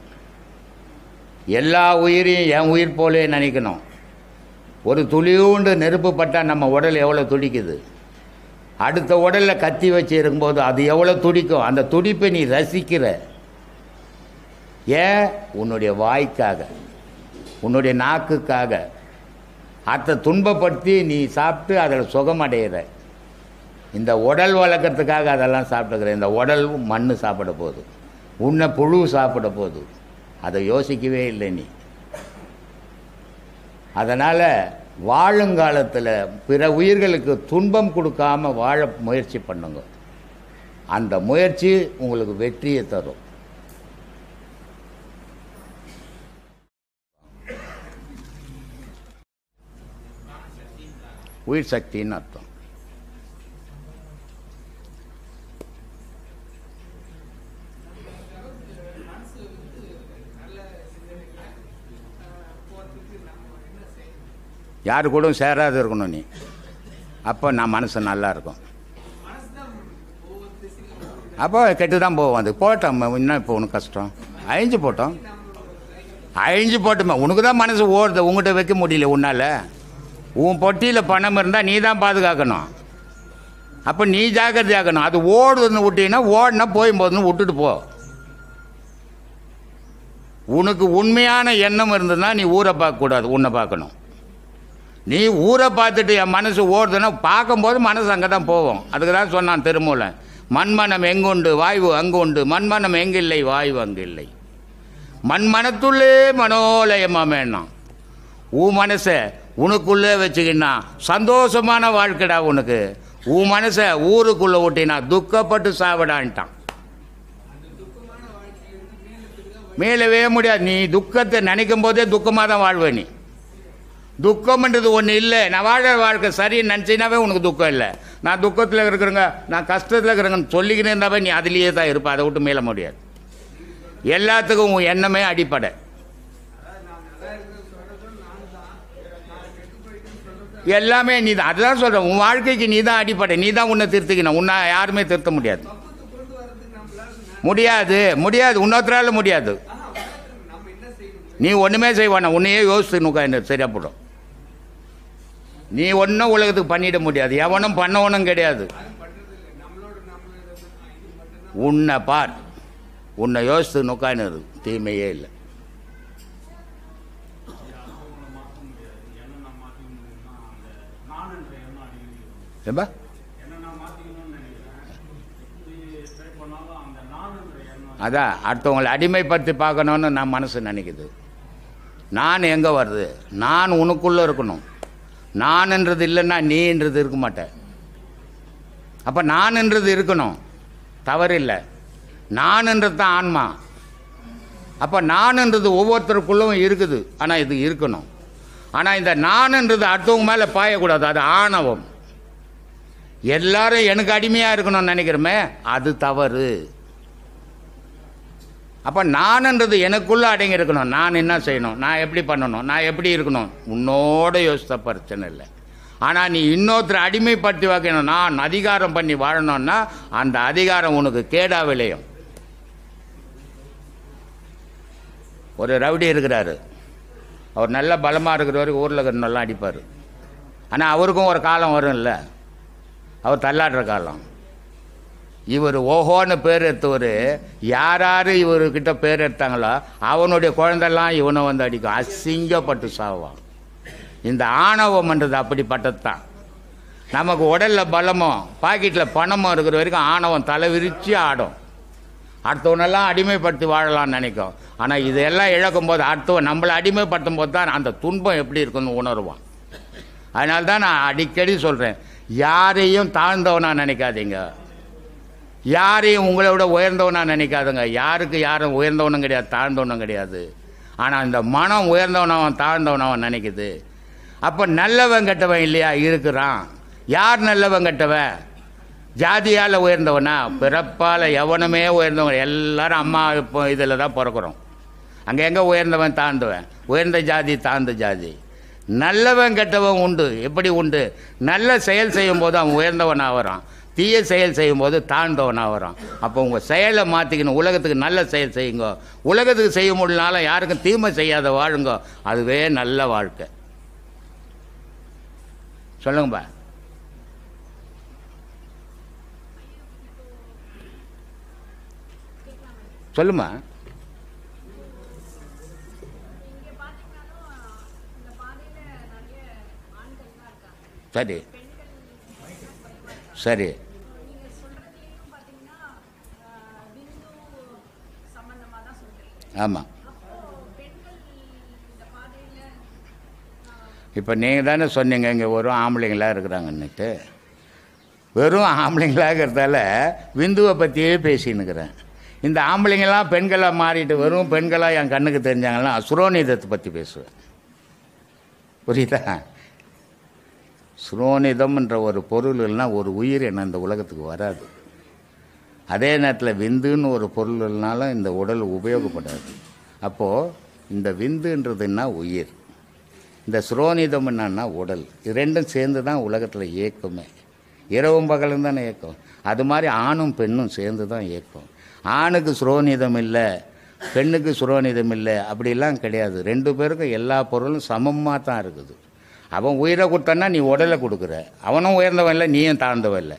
S1: எல்லா உயிரையும் என் உயிர் போலே நினைக்கணும். ஒரு துளியூண்டு நெருப்பு பட்டால் நம்ம உடல் எவ்வளோ துடிக்குது, அடுத்த உடலில் கத்தி வச்சு இருக்கும்போது அது எவ்வளோ துடிக்கும். அந்த துடிப்பை நீ ரசிக்கிற. ஏன்? உன்னுடைய வாய்க்காக, உன்னுடைய நாக்குக்காக. அதை துன்பப்படுத்தி நீ சாப்பிட்டு அதில் சுகமடைகிற. இந்த உடல் வளர்க்கறதுக்காக அதெல்லாம் சாப்பிட்டுக்கிற. இந்த உடல் மண் சாப்பிட போகுது, உன்னை புழு சாப்பிட போகுது. அதை யோசிக்கவே இல்லை நீ. அதனால் வாழுங்காலத்தில் பிற உயிர்களுக்கு துன்பம் கொடுக்காமல் வாழ முயற்சி பண்ணுங்க. அந்த முயற்சி உங்களுக்கு வெற்றியை தரும். உயிர் சக்தின்னு அர்த்தம். யாரு கூட சேராது இருக்கணும் நீ, அப்போ நான் மனசு நல்லா இருக்கும். அப்போ கெட்டு தான் போவோம். அது போட்டோம், இன்னும் இப்போ உனக்கு கஷ்டம். அழிஞ்சு போட்டோம், அழிஞ்சு போட்டோமே. உனக்கு தான் மனசு ஓடுது, உங்கள்கிட்ட வைக்க முடியல உன்னால். உன் பொட்டியில் பணம் இருந்தால் நீ தான் பாதுகாக்கணும். அப்போ நீ ஜாக்கிரதையாக்கணும். அது ஓடுதுன்னு விட்டீங்கன்னா ஓடுனா போதுன்னு விட்டுட்டு போ. உனக்கு உண்மையான எண்ணம் இருந்ததுன்னா நீ ஊரை பார்க்கக்கூடாது, உன்னை பார்க்கணும். நீ ஊரை பார்த்துட்டு என் மனசு ஓடுதுன்னா பார்க்கும்போது மனசு அங்கே தான் போவோம். அதுக்கு தான் சொன்னான் திருமூலன், மண்மனம் எங்குண்டு வாய்வு அங்கு உண்டு, மண்மனம் எங்கில்லை வாய்வு அங்கு இல்லை. மண்மனத்துள்ளே மனோலயமாமேன்னா உன் மனசை உனக்குள்ளே வச்சுக்கின்னா சந்தோஷமான வாழ்க்கைடா உனக்கு. உன் மனசை ஊருக்குள்ளே விட்டினா துக்கப்பட்டு சாவிடான்ட்டான். மேலவே முடியாது. நீ துக்கத்தை நினைக்கும் போதே துக்கமாக தான் வாழ்வே. நீ துக்கம்ன்றது ஒன்று இல்லை. நான் வாழ வாழ்க்கை சரின்னு நினச்சினாவே உனக்கு துக்கம் இல்லை. நான் துக்கத்தில் இருக்கிறேங்க, நான் கஷ்டத்தில் இருக்கிறேங்கன்னு சொல்லிக்கினே இருந்தாவே நீ அதுலேயே தான் இருப்ப. அதை விட்டு மேல முடியாது. எல்லாத்துக்கும் உன் எண்ணமே அடிப்படை. எல்லாமே நீ தான். அதுதான் சொல்கிறேன், உன் வாழ்க்கைக்கு நீ தான் அடிப்படை. நீ தான் உன்னை திருத்திக்கணும். உன்னை யாருமே திருத்த முடியாது. முடியாது. இன்னொருத்தரால முடியாது. நீ ஒன்றுமே செய்வானா, உன்னையே யோசித்து நோக்கா என்ன சரியா போடும். நீ ஒன்றும் உலகத்துக்கு பண்ணிட முடியாது. எவனும் பண்ணவனும் கிடையாது. உன்னை பார், உன்னை யோசித்து நோக்கான்னு தீமையே இல்லை. ஏம்பா அதான் அடுத்தவங்களை அடிமைப்படுத்தி பார்க்கணுன்னு நான் மனசு நினைக்குது. நான் எங்கே வருது? நான் உனக்குள்ளே இருக்கணும். நான்ன்றது இல்லைன்னா நீன்றது இருக்க மாட்டேன். அப்போ நான்ன்றது இருக்கணும், தவறு இல்லை. நான்ன்றது தான் ஆன்மா. அப்போ நான்ன்றது ஒவ்வொருத்தருக்குள்ளும் இருக்குது. ஆனால் இது இருக்கணும். ஆனால் இந்த நான்ன்றது அடுத்தவங்க மேலே பாயக்கூடாது. அது ஆணவம். எல்லாரும் எனக்கு அடிமையாக இருக்கணும்னு நினைக்கிறோமே, அது தவறு. அப்போ நான்ன்றது எனக்குள்ளே அடங்கி இருக்கணும். நான் என்ன செய்யணும், நான் எப்படி பண்ணணும், நான் எப்படி இருக்கணும், உன்னோட யோசித்த பிரச்சனை இல்லை. ஆனால் நீ இன்னொருத்தர் அடிமைப்படுத்தி வைக்கணும், நான் அதிகாரம் பண்ணி வாழணும்னா அந்த அதிகாரம் உனக்கு கேடா விளையும். ஒரு ரவுடி இருக்கிறாரு, அவர் நல்ல பலமாக இருக்கிற வரைக்கும் ஊரில் இருக்கிற நல்லா அடிப்பார். ஆனால் அவருக்கும் ஒரு காலம் வரும் இல்லை, அவர் தள்ளாடுற காலம். இவர் ஓஹோன்னு பேர் எடுத்தவர், யார் யார் இவர்கிட்ட பேர் எடுத்தாங்களோ அவனுடைய குழந்தெல்லாம் இவனை வந்து அடிக்கும், அசிங்கப்பட்டு சாவான். இந்த ஆணவம்ன்றது அப்படிப்பட்டது தான். நமக்கு உடலில் பலமும் பாக்கெட்டில் பணமும் இருக்கிற வரைக்கும் ஆணவம் தலை விரித்து ஆடும். அடுத்தவனெல்லாம் அடிமைப்படுத்தி வாழலாம்னு நினைக்கும். ஆனால் இதெல்லாம் இழக்கும் போது அடுத்தவன் நம்மளை அடிமைப்படுத்தும் போது தான் அந்த துன்பம் எப்படி இருக்குன்னு உணர்வான். அதனால தான் நான் அடிக்கடி சொல்கிறேன், யாரையும் தாழ்ந்தவனாக நினைக்காதீங்க, யாரையும் உங்களை விட உயர்ந்தவனாக நினைக்காதுங்க. யாருக்கு யாரும் உயர்ந்தவனும் கிடையாது, தாழ்ந்தவனும் கிடையாது. ஆனால் இந்த மனம் உயர்ந்தவனவன் தாழ்ந்தவனவன் நினைக்குது. அப்போ நல்லவன் கெட்டவன் இல்லையா இருக்கிறான். யார் நல்லவன் கெட்டவன்? ஜாதியால் உயர்ந்தவனா? பிறப்பால் எவனுமே உயர்ந்தவன். எல்லாரும் அம்மா இப்போ இதில் தான் பிறக்கிறோம். அங்கே எங்கே உயர்ந்தவன் தாழ்ந்தவன்? உயர்ந்த ஜாதி தாழ்ந்த ஜாதி. நல்லவன் கெட்டவன் உண்டு. எப்படி உண்டு? நல்ல செயல் செய்யும் போது அவன் உயர்ந்தவனாக வரான், தீய செயல் செய்யும் போது தாழ்ந்தவனாக வரான். அப்போ உங்கள் செயலை மாற்றிக்கணும். உலகத்துக்கு நல்ல செயல் செய்யுங்க. உலகத்துக்கு செய்ய முடியலனாலும் யாருக்கும் தீமை செய்யாத வாழுங்க. அதுவே நல்ல வாழ்க்கை. சொல்லுங்கப்பா. சொல்லுமா. சரி சரி. ஆமாம். இப்போ நீங்கள் தானே சொன்னீங்க இங்கே வெறும் ஆம்பளைங்களாக இருக்கிறாங்கன்னுட்டு. வெறும் ஆம்பளைங்களாக இருக்கிறதால விந்துவை பற்றியே பேசின்னுக்கிறேன். இந்த ஆம்பளைங்களாம் பெண்களாக மாறிட்டு வெறும் பெண்களாக என் கண்ணுக்கு தெரிஞ்சாங்கன்னா சுரோனிதத்தை பற்றி பேசுவேன். புரியுதா? சுரோனிதம்ன்ற ஒரு பொருள் இல்லைன்னா ஒரு உயிர் என்ன இந்த உலகத்துக்கு வராது. அதே நேரத்தில் விந்துன்னு ஒரு பொருள் இல்லைனாலும் இந்த உடல் உபயோகப்படாது. அப்போது இந்த விந்துன்றதுன்னா உயிர், இந்த சுரோனிதம் என்னன்னா உடல். இது ரெண்டும் சேர்ந்து தான் உலகத்தில் இயக்கமே. இரவும் பகலும் தானே இயக்கம். அது மாதிரி ஆணும் பெண்ணும் சேர்ந்து தான் இயக்கம். ஆணுக்கு சுரோனிதம் இல்லை, பெண்ணுக்கு சுரோனிதம் இல்லை, அப்படிலாம் கிடையாது. ரெண்டு பேருக்கும் எல்லா பொருளும் சமமாக தான் இருக்குது. அவன் உயிரை கொடுத்தான்னா நீ உடலை கொடுக்குற. அவனும் உயர்ந்தவன் இல்லை, நீயும் தாழ்ந்தவன் இல்லை.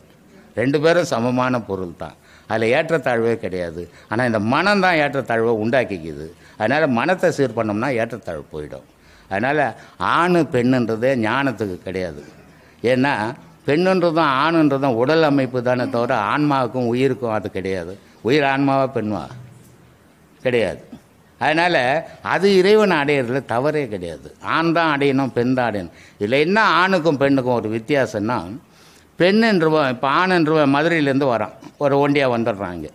S1: ரெண்டு பேரும் சமமான பொருள் தான். அதில் ஏற்றத்தாழ்வே கிடையாது. ஆனால் இந்த மனம் தான் ஏற்றத்தாழ்வை உண்டாக்கிக்குது. அதனால் மனத்தை சீர் பண்ணோம்னா ஏற்றத்தாழ்வு போயிடும். அதனால் ஆணு பெண்ணுன்றதே ஞானத்துக்கு கிடையாது. ஏன்னா பெண்ணுன்றதும் ஆணுன்றதும் உடல் அமைப்பு தானே தவிர ஆன்மாவுக்கும் உயிருக்கும் அது கிடையாது. உயிர் ஆன்மாவா பெண்வா? கிடையாது. அதனால் அது இறைவனை அடையிறதுல தவறே கிடையாது. ஆண் தான் அடையணும், பெண் தான் அடையணும். இதில் என்ன ஆணுக்கும் பெண்ணுக்கும் ஒரு வித்தியாசம்னா, பெண்ணுன்றவன் இப்போ ஆணுன்றவன் மதுரையிலேருந்து வரான், ஒரு ஒண்டியாக வந்துடுறான். இங்கே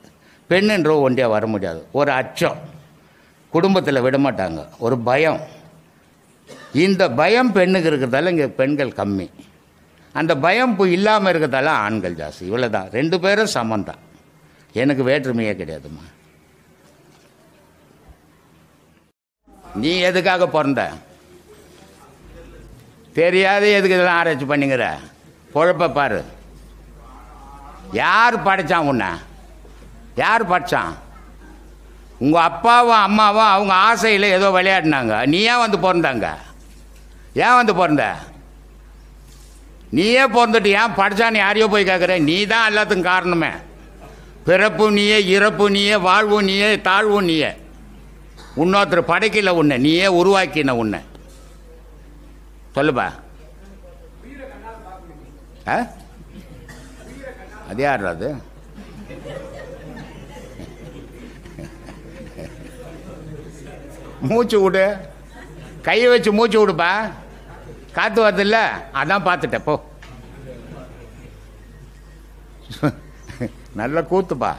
S1: பெண்ணுன்றவன் ஒண்டியாக வர முடியாது. ஒரு அச்சம், குடும்பத்தில் விடமாட்டாங்க, ஒரு பயம். இந்த பயம் பெண்ணுக்கு இருக்கிறதால இங்கே பெண்கள் கம்மி. அந்த பயம் இல்லாமல் இருக்கிறதால ஆண்கள் ஜாஸ்தி. இவ்வளோ தான், 2 பேரும் சமந்தான். எனக்கு வேற்றுமையே கிடையாதும்மா. நீ எதுக்காக பிறந்த? தெரியாத எதுக்கு இதெல்லாம் ஆராய்ச்சி பண்ணிங்கிற? பொழப்ப பாரு. யார் படைச்சான் உன்னை? யார் படைச்சான்? உங்கள் அப்பாவும் அம்மாவும் அவங்க ஆசையில் ஏதோ விளையாடினாங்க. நீ ஏன் வந்து பிறந்தாங்க? ஏன் வந்து பிறந்த? நீயே பிறந்துட்டு ஏன் படைச்சான்னு யாரையோ போய் கேட்குற? நீ தான் எல்லாத்துக்கும் காரணமே. பிறப்பு நீயே, இறப்பு நீயே, வாழ்வு நீயே, தாழ்வு நீயே. இன்னொருத்தர் படைக்கல உன்னை, நீயே உருவாக்கின உன்னை. சொல்லுப்பா. அது யார்? அது மூச்சு விடு, கையை வச்சு மூச்சு விடுப்பா. காற்று வருது இல்லை, அதான் பார்த்துட்டேன். போ, நல்ல கூத்துப்பா.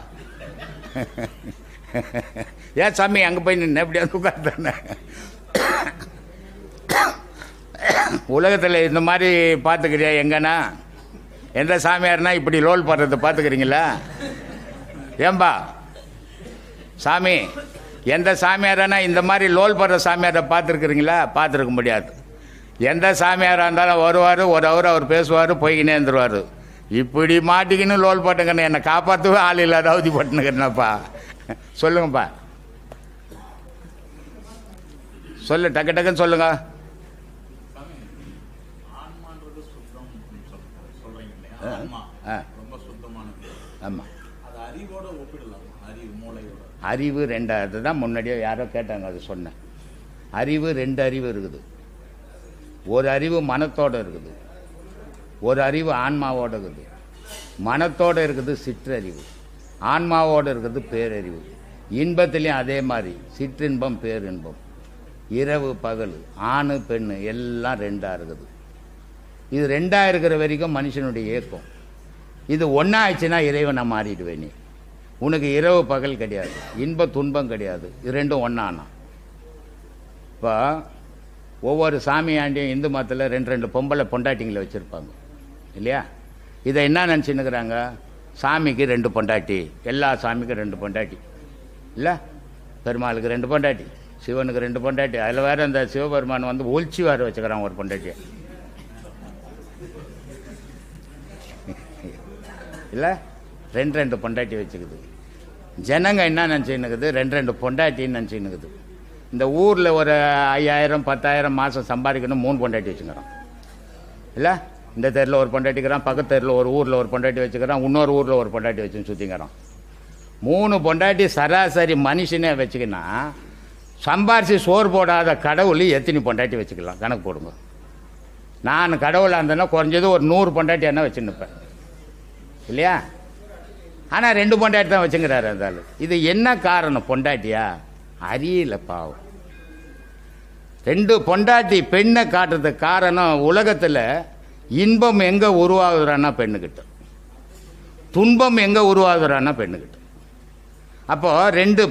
S1: ஏன் சாமி அங்கே போய் நின்று எப்படியா உட்கார்ந்தானே? உலகத்தில் இந்த மாதிரி பார்த்துக்கிறியா? எங்கன்னா எந்த சாமியார்னா இப்படி லோல் போடுறத பார்த்துக்கிறீங்களா? ஏன்பா சாமி, எந்த சாமியாரானா இந்த மாதிரி லோல் போடுற சாமியாரை பார்த்துருக்குறீங்களா? பார்த்துருக்க முடியாது. எந்த சாமியாராக இருந்தாலும் வருவார், ஒரு அவர் பேசுவார், போய்கினே இருந்துருவார். இப்படி மாட்டிக்கின்னு லோல் போட்டுங்கன்னு என்னை காப்பாற்றவே ஆள் இல்லாத அவதி போட்டுனுக்கிறேன்னப்பா. சொல்லுங்கப்பா, சொல்லு, டக்கு டக்குன்னு சொல்லுங்க. ஆமாம், அறிவு 2. அதுதான் முன்னாடியே யாரோ கேட்டாங்க, அது சொன்னேன். அறிவு 2 அறிவு இருக்குது. ஒரு அறிவு மனத்தோடு இருக்குது, ஒரு அறிவு ஆன்மாவோடு இருக்குது. மனத்தோடு இருக்குது சிற்றறிவு, ஆன்மாவோடு இருக்குது பேரறிவு. இன்பத்திலையும் அதே மாதிரி, சிற்றின்பம் பேரின்பம், இரவு பகல், ஆணு பெண்ணு எல்லாம் 2ஆக இருக்குது. இது 2ஆக இருக்கிற வரைக்கும் மனுஷனுடைய இயக்கம். இது ஒன்றா ஆயிடுச்சுன்னா இறைவனை மாறிடுவேன். நீ உனக்கு இரவு பகல் கிடையாது, இன்ப துன்பம் கிடையாது. இது 2ம் ஒன்றானா. இப்போ ஒவ்வொரு சாமியாண்டியும் இந்து மதத்தில் 2 பொம்பளை பொண்டாட்டிங்களை வச்சுருப்பாங்க இல்லையா? இதை என்ன நினச்சின்னுக்கிறாங்க? சாமிக்கு 2 பொண்டாட்டி, எல்லா சாமிக்கும் 2 பொண்டாட்டி இல்லை? பெருமாளுக்கு 2 பொண்டாட்டி, சிவனுக்கு 2 பொண்டாட்டி. அதில் வேறு அந்த சிவபெருமான் வந்து ஒழிச்சி வேறு வச்சுக்கிறான் ஒரு பொண்டாட்டியை இல்லை? 2 பொண்டாட்டி வச்சுக்குது. ஜனங்க என்ன நினச்சின்னுக்குது? 2 பொண்டாட்டின்னு நினச்சின்னுக்குது. இந்த ஊரில் ஒரு 5000 10,000 மாதம் சம்பாதிக்கணும், 3 பொண்டாட்டி வச்சுக்கிறான் இல்லை? இந்த தெருவில் ஒரு பொண்டாட்டிக்கிறான், பக்கத்து தெருவில் ஒரு ஊரில் ஒரு பொண்டாட்டி வச்சுக்கிறான், இன்னொரு ஊரில் ஒரு பொண்டாட்டி வச்சுன்னு சுற்றிக்கிறான். 3 பொண்டாட்டி சராசரி மனுஷனே வச்சுக்கினா சம்பாரித்து சோறு போடாத கடவுள் எத்தனை பொண்டாட்டி வச்சுக்கலாம்? கணக்கு போடுங்க. நான் கடவுளாக இருந்தேன்னா குறைஞ்சது ஒரு 100 பொண்டாட்டி என்ன வச்சுன்னுப்பேன் இல்லையா? ஆனால் 2 பொண்டாட்டி தான் வச்சுங்கிறாரு இருந்தாலும். இது என்ன காரணம்? பொண்டாட்டியா? அறியல பாவம். 2 பொண்டாட்டி பெண்ணை காட்டுறதுக்கு காரணம், உலகத்தில் இன்பம் எங்கே உருவாகுறான்னா பெண்ணுக்கிட்ட, துன்பம் எங்கே உருவாகுறான்னா பெண்ணுக்கிட்ட. அப்போ 2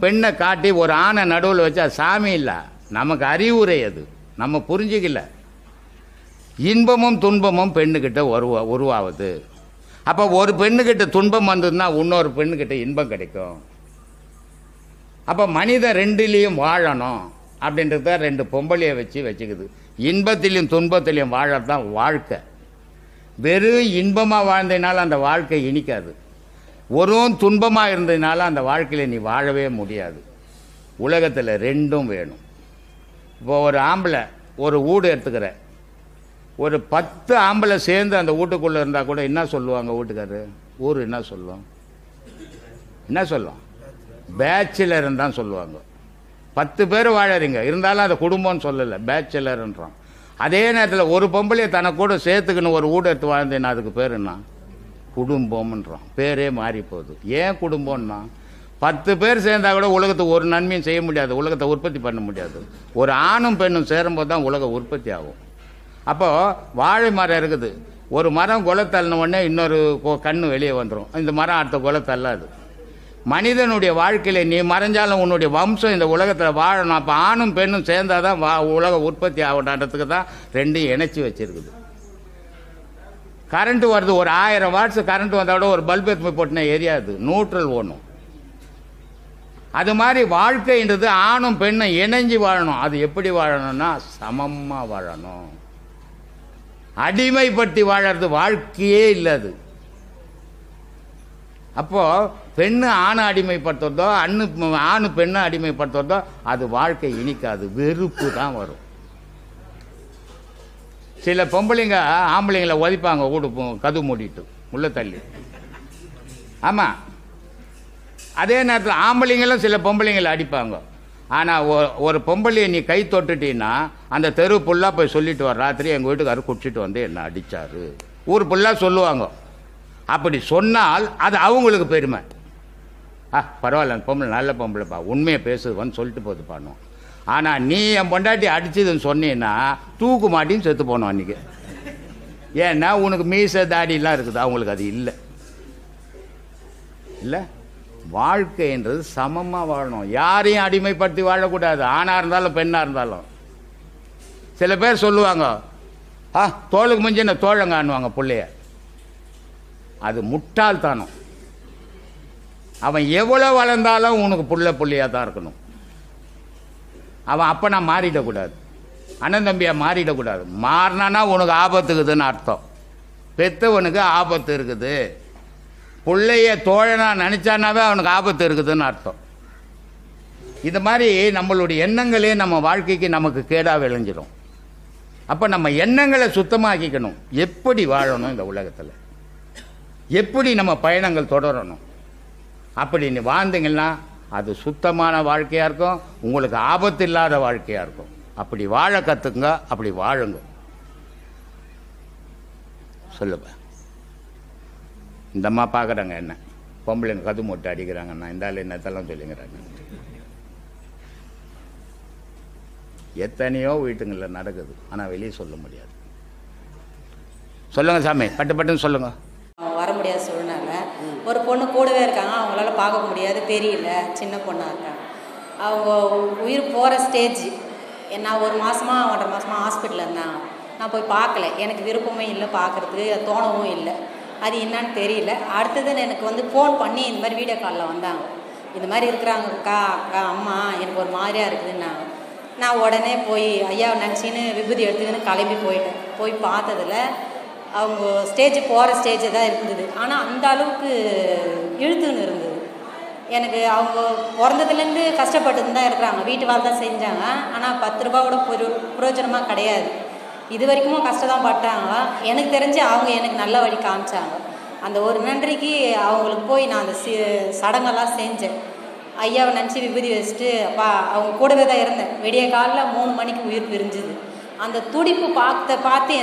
S1: பெண்ணை காட்டி ஒரு ஆணை நடுவில் வச்சா சாமி இல்லை, நமக்கு அறிவுரை. அது நம்ம புரிஞ்சிக்கல. இன்பமும் துன்பமும் பெண்ணுக்கிட்ட உருவாகுது. அப்போ ஒரு பெண்ணுக்கிட்ட துன்பம் வந்ததுன்னா இன்னொரு பெண்ணுக்கிட்ட இன்பம் கிடைக்கும். அப்போ மனிதன் 2லேயும் வாழணும் அப்படின்றத 2 பொம்பளையை வச்சுக்குது. இன்பத்திலையும் துன்பத்திலையும் வாழறது தான் வாழ்க்கை. வெறும் இன்பமாக வாழ்ந்ததுனால அந்த வாழ்க்கை இனிக்காது, ஒரும் துன்பமாக இருந்ததுனால அந்த வாழ்க்கையில் நீ வாழவே முடியாது. உலகத்தில் 2ம் வேணும். இப்போ ஒரு ஆம்பளை ஒரு வீடு எடுத்துக்கிற, ஒரு 10 ஆம்பளை சேர்ந்து அந்த வீட்டுக்குள்ளே இருந்தால் கூட என்ன சொல்லுவாங்க வீட்டுக்காரரு? ஊர் என்ன சொல்லுவோம்? என்ன சொல்லுவோம்? பேச்சுலர்ன்னு தான் சொல்லுவாங்க. 10 பேர் வாழறீங்க, இருந்தாலும் அந்த குடும்பம்னு சொல்லலை, பேச்சுலர்ன்றான். அதே நேரத்தில் ஒரு பொம்பளையை தனக்கு கூட சேர்த்துக்கணும் ஒரு வீடு எடுத்து வாழ்ந்தேன்னா அதுக்கு பேர் என்ன? குடும்பம்ன்றான். பேரே மாறி போகுது. ஏன் குடும்பம்னா 10 பேர் சேர்ந்தா கூட உலகத்துக்கு ஒரு நன்மையும் செய்ய முடியாது, உலகத்தை உற்பத்தி பண்ண முடியாது. ஒரு ஆணும் பெண்ணும் சேரும்போது தான் உலகம் உற்பத்தி ஆகும். அப்போது வாழை மரம் இருக்குது, ஒரு மரம் கொலை தள்ளின உடனே இன்னொரு கன்று வெளியே வந்துடும். இந்த மரம் அடுத்த கொலை தள்ளாது. மனிதனுடைய வாழ்க்கையில் நீ மறைஞ்சாலும் உன்னுடைய வம்சம் இந்த உலகத்தில் வாழணும். அப்போ ஆணும் பெண்ணும் சேர்ந்தால் தான் உலக உற்பத்தி ஆகணுன்றதுக்கு தான் ரெண்டையும் இணைச்சி வச்சுருக்குது. கரண்ட்டு வருது, ஒரு 1000 வாட்ஸ் கரண்ட் வந்தால் கூட ஒரு பல்ப் எடுத்து போட்டுனா எரியாது, நியூட்ரல் ஓடணும். அது மாதிரி வாழ்க்கைன்றது ஆணும் பெண்ணும் இணைஞ்சி வாழணும். அது எப்படி வாழணும்னா சமமாக வாழணும். அடிமைப்படுத்தி வாழறது வாழ்க்கையே இல்லாது. அப்போது பெண்ணு ஆணை அடிமைப்படுத்துறதோ ஆணு பெண்ணை அடிமைப்படுத்துறதோ அது வாழ்க்கை இனிக்காது, வெறுப்பு தான் வரும். சில பொம்பளைங்க ஆம்பளைங்களை உதைப்பாங்க, வீடு கதவு மூடிட்டு உள்ள தள்ளி. ஆமாம், அதே நேரத்தில் ஆம்பளைங்களும் சில பொம்பளைங்களை அடிப்பாங்க. ஆனால் ஒரு பொம்பளையை நீ கை தொட்டுட்டீன்னா அந்த தெரு ஃபுல்லாக போய் சொல்லிட்டு வர, ராத்திரி எங்கள் வீட்டுக்காரர் குடிச்சிட்டு வந்து என்ன அடித்தார், ஊர் ஃபுல்லாக சொல்லுவாங்க. அப்படி சொன்னால் அது அவங்களுக்கு பெருமை. பரவாயில்ல, அந்த பொம்பளை நல்ல பொம்பளைப்பா, உண்மையை பேசுதுன்னு சொல்லிட்டு போது பண்ணுவோம். ஆனால் நீ என் பொண்டாட்டி அடிச்சதுன்னு சொன்னீன்னா தூக்கு மாட்டின்னு செத்து போனோம் அன்றைக்கி. ஏன்னா உனக்கு மீசை தாடிலாம் இருக்குது, அவங்களுக்கு அது இல்லை. இல்லை, வாழ்க்கைன்றது சமமாக வாழணும். யாரையும் அடிமைப்படுத்தி வாழக்கூடாது, ஆணாக இருந்தாலும் பெண்ணாக இருந்தாலும். சில பேர் சொல்லுவாங்க, தோளுக்கு முஞ்சின தோழங்கான்னுவாங்க பிள்ளைய. அது முட்டாள்தானம். அவன் எவ்வளோ வளர்ந்தாலும் உனக்கு புள்ளையாக தான் இருக்கணும். அவன் அப்பனா மாறிடக்கூடாது, அண்ணன் தம்பியாக மாறிடக்கூடாது. மாறினானா உனக்கு ஆபத்துக்குதுன்னு அர்த்தம். பெத்தவனுக்கு ஆபத்து இருக்குது, பிள்ளைய தோழனா நினச்சானாவே அவனுக்கு ஆபத்து இருக்குதுன்னு அர்த்தம். இது மாதிரி நம்மளுடைய எண்ணங்களே நம்ம வாழ்க்கைக்கு நமக்கு கேடாக விளைஞ்சிடும். அப்போ நம்ம எண்ணங்களை சுத்தமாக்கிக்கணும். எப்படி வாழணும் இந்த உலகத்தில், எப்படி நம்ம பயணங்கள் தொடரணும், அப்படி நீ வாழ்ந்தீங்கன்னா அது சுத்தமான வாழ்க்கையாக இருக்கும், உங்களுக்கு ஆபத்து இல்லாத வாழ்க்கையாக இருக்கும். அப்படி வாழ கற்றுக்குங்க, அப்படி வாழுங்க. சொல்லுப்பா. இந்தம்மா பார்க்குறாங்க என்ன பொம்பளைங்க கது மூட்டை அடிக்கிறாங்கண்ணா, இந்த ஆள் என்னத்தெல்லாம் சொல்லிங்கிறாங்க. எத்தனையோ வீட்டுங்களில் நடக்குது, ஆனால் வெளியே சொல்ல முடியாது. சொல்லுங்கள் சாமி, பட்டுன்னு சொல்லுங்கள்.
S2: வர முடியாத சூழ்நிலை. ஒரு பொண்ணு கூடவே இருக்காங்க, அவங்களால பார்க்க முடியாது, தெரியல, சின்ன பொண்ணாக இருக்காங்க. அவங்க உயிர் போகிற ஸ்டேஜ். நான் 1 மாதமா 1.5 மாதமாக ஹாஸ்பிட்டலில் இருந்தாங்க. நான் போய் பார்க்கல, எனக்கு விருப்பமே இல்லை, பார்க்குறதுக்கு தோணவும் இல்லை. அது என்னன்னு தெரியல. அடுத்தது எனக்கு ஃபோன் பண்ணி இந்த மாதிரி வீடியோ காலில் வந்தாங்க. இந்த மாதிரி இருக்கிறாங்க அக்கா, அம்மா எனக்கு ஒரு மாதிரியாக இருக்குதுன்னாங்க. நான் உடனே போய் ஐயாவை நினச்சின்னு விபூதி எடுத்துக்கின்னு கிளம்பி போயிட்டேன். போய் பார்த்ததில் அவங்க ஸ்டேஜ் போகிற ஸ்டேஜ் தான் இருந்தது. ஆனால் அந்த அளவுக்கு இழுத்துன்னு இருந்தது. எனக்கு அவங்க பிறந்ததுலேருந்து கஷ்டப்பட்டு தான் இருக்கிறாங்க, வீட்டு வேலை தான் செஞ்சாங்க. ஆனால் 10 ரூபா கூட பிரயோஜனமாக கிடையாது. இது வரைக்கும் கஷ்டம் தான் பட்டாங்க. எனக்கு தெரிஞ்சு அவங்க எனக்கு நல்ல வழி காமிச்சாங்க. அந்த ஒரு நன்றிக்கு அவங்களுக்கு போய் நான் அந்த சடங்கெல்லாம் செஞ்சேன். ஐயாவை நினச்சி விபூதி வச்சுட்டு அவங்க கூடவே தான் இருந்தேன். விடிய காலில் 3 மணிக்கு உயிர் பிரிஞ்சுது. அந்த துடிப்பு பார்த்து